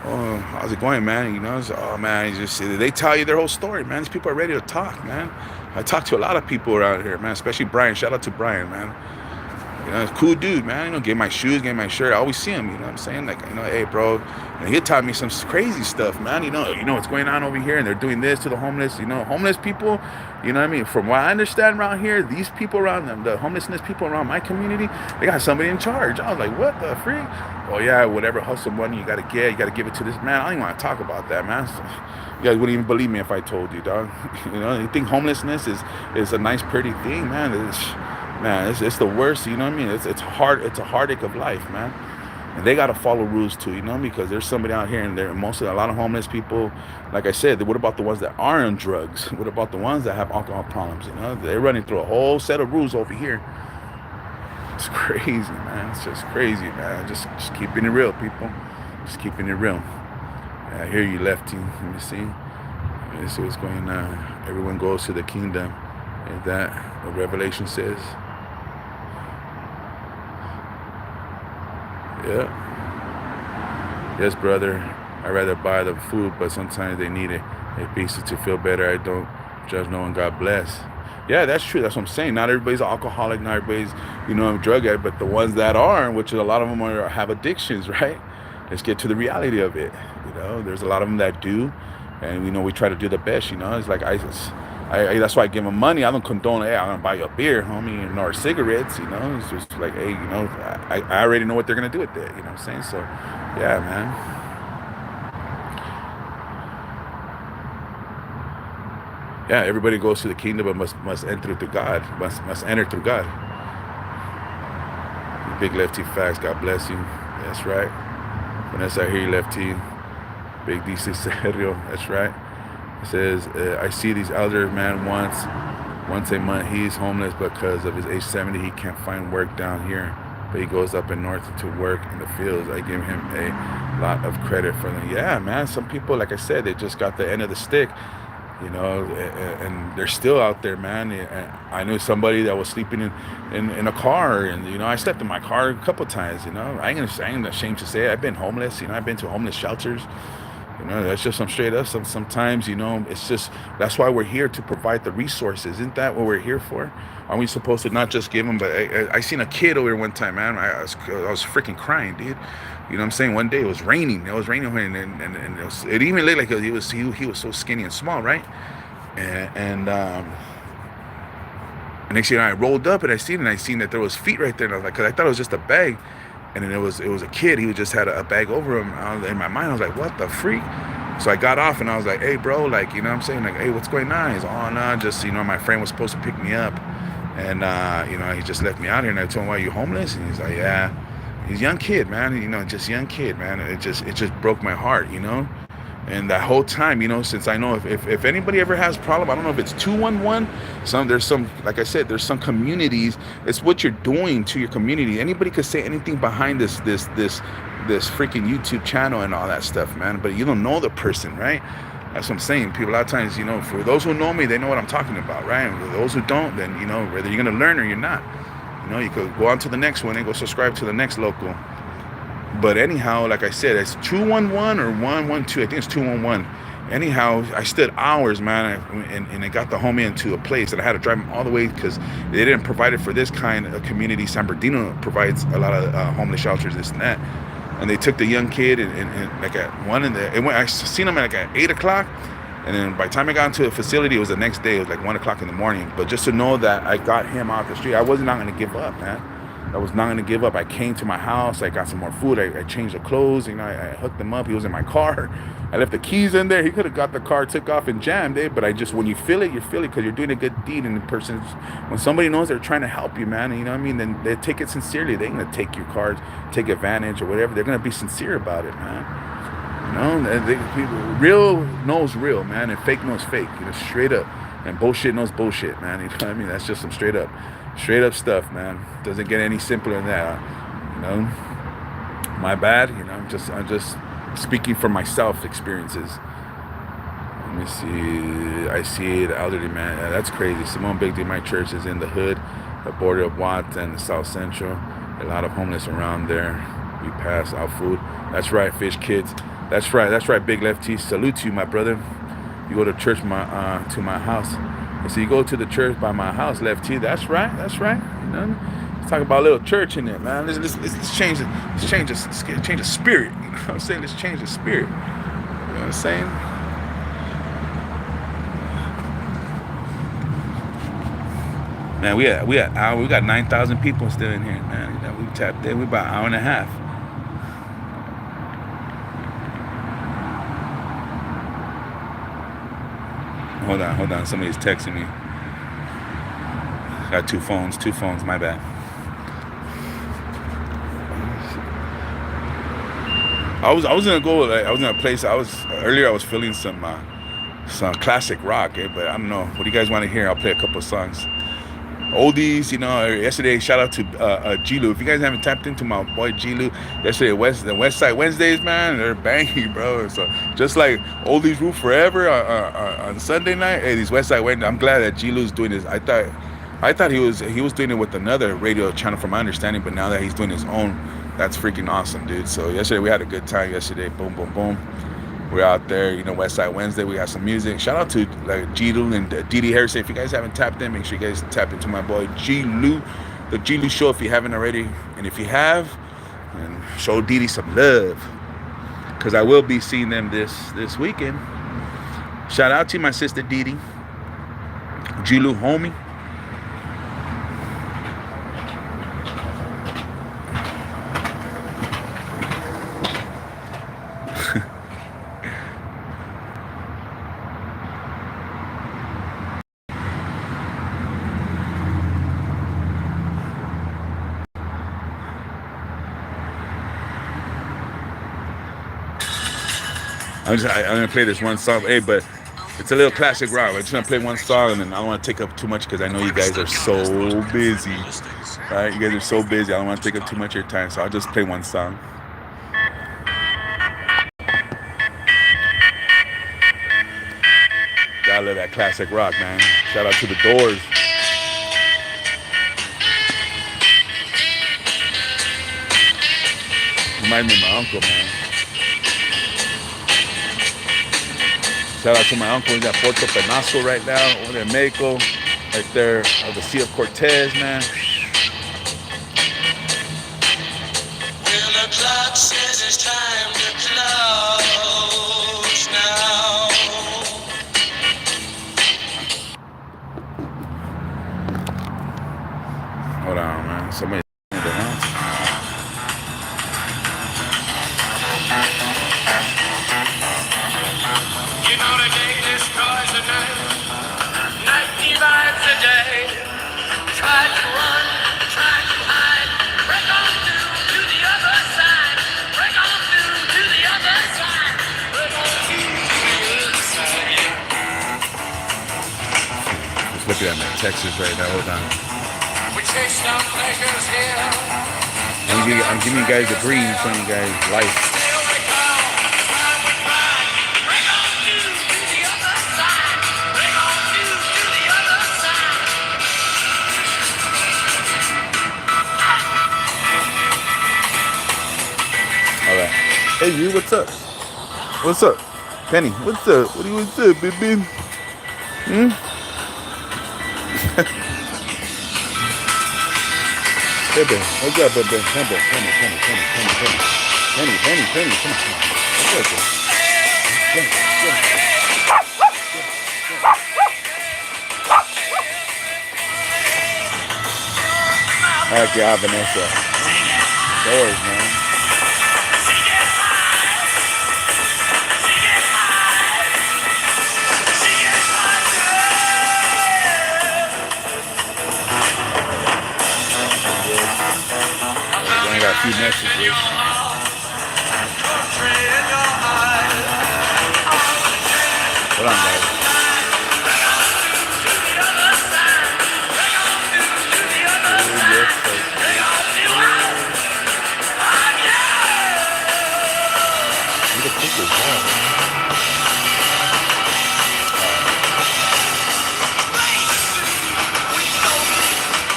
Oh, how's it going, man? You know, so, oh, man, they tell you their whole story, man. These people are ready to talk, man. I talk to a lot of people around here, man, especially Brian. Shout out to Brian, man. You know, cool dude, man. You know, get my shoes, get my shirt. I always see him, you know what I'm saying? Like, you know, hey, bro. And he'll tell me some crazy stuff, man. You know what's going on over here, and they're doing this to the homeless. You know, homeless people, you know what I mean? From what I understand around here, these people around them, the homelessness people around my community, they got somebody in charge. I was like, what the freak? Oh, yeah, whatever hustle money you got to give it to this man. I don't even want to talk about that, man. So, you guys wouldn't even believe me if I told you, dog. You know, you think homelessness is a nice, pretty thing, man. It's the worst, you know what I mean? It's hard. It's a heartache of life, man. And they got to follow rules too, you know, because there's somebody out here, and they're mostly a lot of homeless people. Like I said, what about the ones that are on drugs? What about the ones that have alcohol problems? You know, they're running through a whole set of rules over here. It's crazy, man. It's just crazy, man. Just keeping it real, people. Just keeping it real. I hear you, Lefty. Let me see. Let me see what's going on. Everyone goes to the kingdom. Is that what Revelation says? Yeah. Yes, brother. I'd rather buy the food, but sometimes they need a piece to feel better. I don't judge no one. God bless. Yeah, that's true. That's what I'm saying. Not everybody's an alcoholic. Not everybody's, you know, a drug addict. But the ones that are, which a lot of them have addictions, right? Let's get to the reality of it. You know, there's a lot of them that do. And, you know, we try to do the best, you know. It's like, that's why I give them money. I don't condone, hey, I'm going to buy you a beer, homie, or cigarettes, you know. It's just like, hey, you know, I already know what they're going to do with it, you know what I'm saying? So, yeah, man. Yeah, everybody goes to the kingdom, but must enter through God. Must enter through God. Big Lefty facts. God bless you. That's right. Vanessa, I hear you, Lefty. Big DC Serio. That's right. It says, I see these elder man once a month. He's homeless because of his age 70. He can't find work down here, but he goes up in north to work in the fields. I give him a lot of credit for them. Yeah, man. Some people, like I said, they just got the end of the stick. You know, and they're still out there, man. I knew somebody that was sleeping in a car, and, you know, I slept in my car a couple times, you know. I ain't ashamed to say it. I've been homeless, you know. I've been to homeless shelters, You know, that's just some straight up. Sometimes, you know, it's just that's why we're here to provide the resources. Isn't that what we're here for? Are we supposed to not just give them? But I seen a kid over here one time, man. I was freaking crying, dude. You know what I'm saying? One day it was raining. It was raining, and it even looked like he was so skinny and small, right? And next thing you know, I rolled up and I seen that there was feet right there, and I was like, cause I thought it was just a bag, and then it was a kid. He just had a bag over him. In my mind, I was like, what the freak? So I got off and I was like, hey, bro, like, you know what I'm saying? Like, hey, what's going on? He's, oh, no, just, you know, my friend was supposed to pick me up. And, you know, he just left me out here. And I told him, why, are you homeless? And he's like, yeah. He's a young kid, man. You know, just young kid, man. It just broke my heart, you know? And that whole time, you know, since I know if anybody ever has a problem, I don't know if it's 211, there's some, like I said, there's some communities, it's what you're doing to your community. Anybody could say anything behind this freaking YouTube channel and all that stuff, man, but you don't know the person, right? That's what I'm saying. People, a lot of times, you know, for those who know me, they know what I'm talking about, right? And for those who don't, then, you know, whether you're going to learn or you're not, you know, you could go on to the next one and go subscribe to the next local. But anyhow, like I said, it's 211 or 112. I think it's 211. Anyhow, I stood hours, man, and I got the homie into a place, and I had to drive him all the way because they didn't provide it for this kind of community. San Bernardino provides a lot of homeless shelters, this and that. And they took the young kid, and like at one in the, I seen him at like at 8 o'clock, and then by the time I got into the facility, it was the next day. It was like 1 o'clock in the morning. But just to know that I got him off the street, I was not going to give up, man. I was not going to give up. I came to my house. I got some more food. I changed the clothes. You know, I hooked him up. He was in my car. I left the keys in there. He could have got the car, took off and jammed it. But I just, when you feel it, you feel it because you're doing a good deed. And the person, when somebody knows they're trying to help you, man, you know what I mean? Then they take it sincerely. They ain't going to take your cards, take advantage or whatever. They're going to be sincere about it, man. You know, people, real knows real, man. And fake knows fake. You know, straight up. And bullshit knows bullshit, man. You know what I mean? That's just some straight up stuff, man. Doesn't get any simpler than that. You know, my bad. You know, I'm just speaking from myself experiences. Let me see. I see the elderly man. Yeah, that's crazy. Simone Bigdy, my church is in the hood, the border of Watts and the South Central. A lot of homeless around there. We pass out food. That's right, fish kids. That's right, Big Lefty. Salute to you, my brother. You go to church to my house. And so you go to the church by my house, Lefty. That's right. You know, let's talk about a little church in it, man. Let's change it. Let's change the spirit. You know what I'm saying? Let's change the spirit. You know what I'm saying? Man, we got 9,000 people still in here, man. You know, we tapped in. We about an hour and a half. Hold on. Somebody's texting me. Got two phones, my bad. I was gonna go. Like, I was gonna place. Earlier. I was feeling some classic rock, but I don't know. What do you guys want to hear? I'll play a couple of songs. Oldies, you know. Yesterday, shout out to G-Lu. If you guys haven't tapped into my boy G-Lu, yesterday the West Side Wednesdays, man, they're banging, bro. So just like Oldies Rule Forever on Sunday night, hey, these West Side Wednesdays. I'm glad that G-Lu's doing this. I thought he was doing it with another radio channel, from my understanding, but now that he's doing his own, that's freaking awesome, dude. So yesterday we had a good time. Yesterday, boom, boom, boom. We're out there, you know, West Side Wednesday. We got some music. Shout out to like G-Lu and Didi Harrison. If you guys haven't tapped in, make sure you guys tap into my boy G-Lu, the G-Lu Show, if you haven't already. And if you have, and show Didi some love, because I will be seeing them this weekend. Shout out to my sister Didi, G-Lu homie. I'm gonna play this one song, hey, but it's a little classic rock. I'm just gonna play one song, and then I don't want to take up too much because I know you guys are so busy. All right, you guys are so busy. I don't want to take up too much of your time, so I'll just play one song. Gotta love that classic rock, man. Shout out to the Doors. Reminds me of my uncle, man. Shout out to my uncle. He's at Puerto Peñasco right now, over there in Mexico, right there of the Sea of Cortez, man. Well, the clock says it's time to close now. Hold on, man. Somebody in the house. You know the day destroys the night, night divides the day. Try to run, try to hide, break on through to the other side, break on through to the other side, break on through to the other side. Just looking at my Texas right now. Hold on. We chase down pleasures here. I'm giving you guys the green, showing you guys life. Still we come, time we cry, break on through to the other side, break on through to the other side. All right. Hey, you, what's up? What's up? Penny, what's up? What's up, baby? Baby, what's up, baby? Penny, come on. What's up, baby? Heck yeah, Vanessa. Doors, man. I got a few messages. Hold on, guys.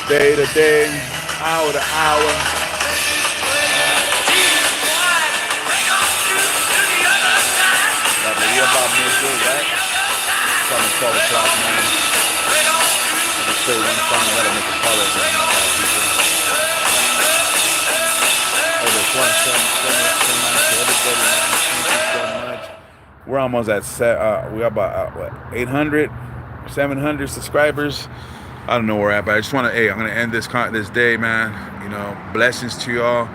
Day to day, hour to hour. About midday, right? It's almost 12 o'clock, man. I'm just play one song. I gotta make a call over there. Oh, there's one to everybody, man. Thank you so much. We're almost at we got about what, 800, 700 subscribers. I don't know where we're at, but I just want to. Hey, I'm gonna end this day, man. You know, blessings to y'all.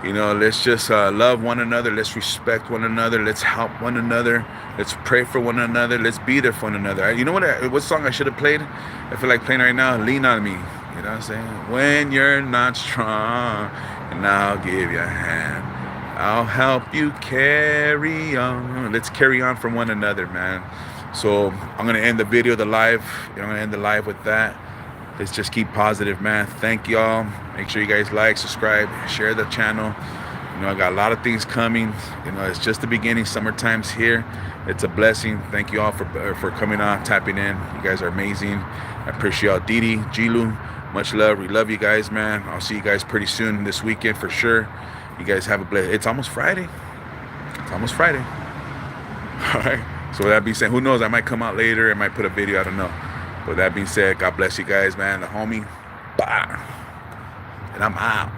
You know, let's just love one another. Let's respect one another. Let's help one another. Let's pray for one another. Let's be there for one another. You know what song I should have played? I feel like playing right now. Lean on me. You know what I'm saying? When you're not strong, and I'll give you a hand. I'll help you carry on. Let's carry on from one another, man. So I'm going to end the video, the live. I'm going to end the live with that. Let's just keep positive, man. Thank y'all. Make sure you guys like, subscribe, share the channel. You know, I got a lot of things coming. You know, it's just the beginning. Summertime's here. It's a blessing. Thank you all for coming on, tapping in. You guys are amazing. I appreciate y'all. Didi, Jilu, much love. We love you guys, man. I'll see you guys pretty soon this weekend for sure. You guys have a blessed. It's almost Friday. All right. So with that being said, who knows? I might come out later. I might put a video. I don't know. With that being said, God bless you guys, man. The homie. Bye. And I'm out.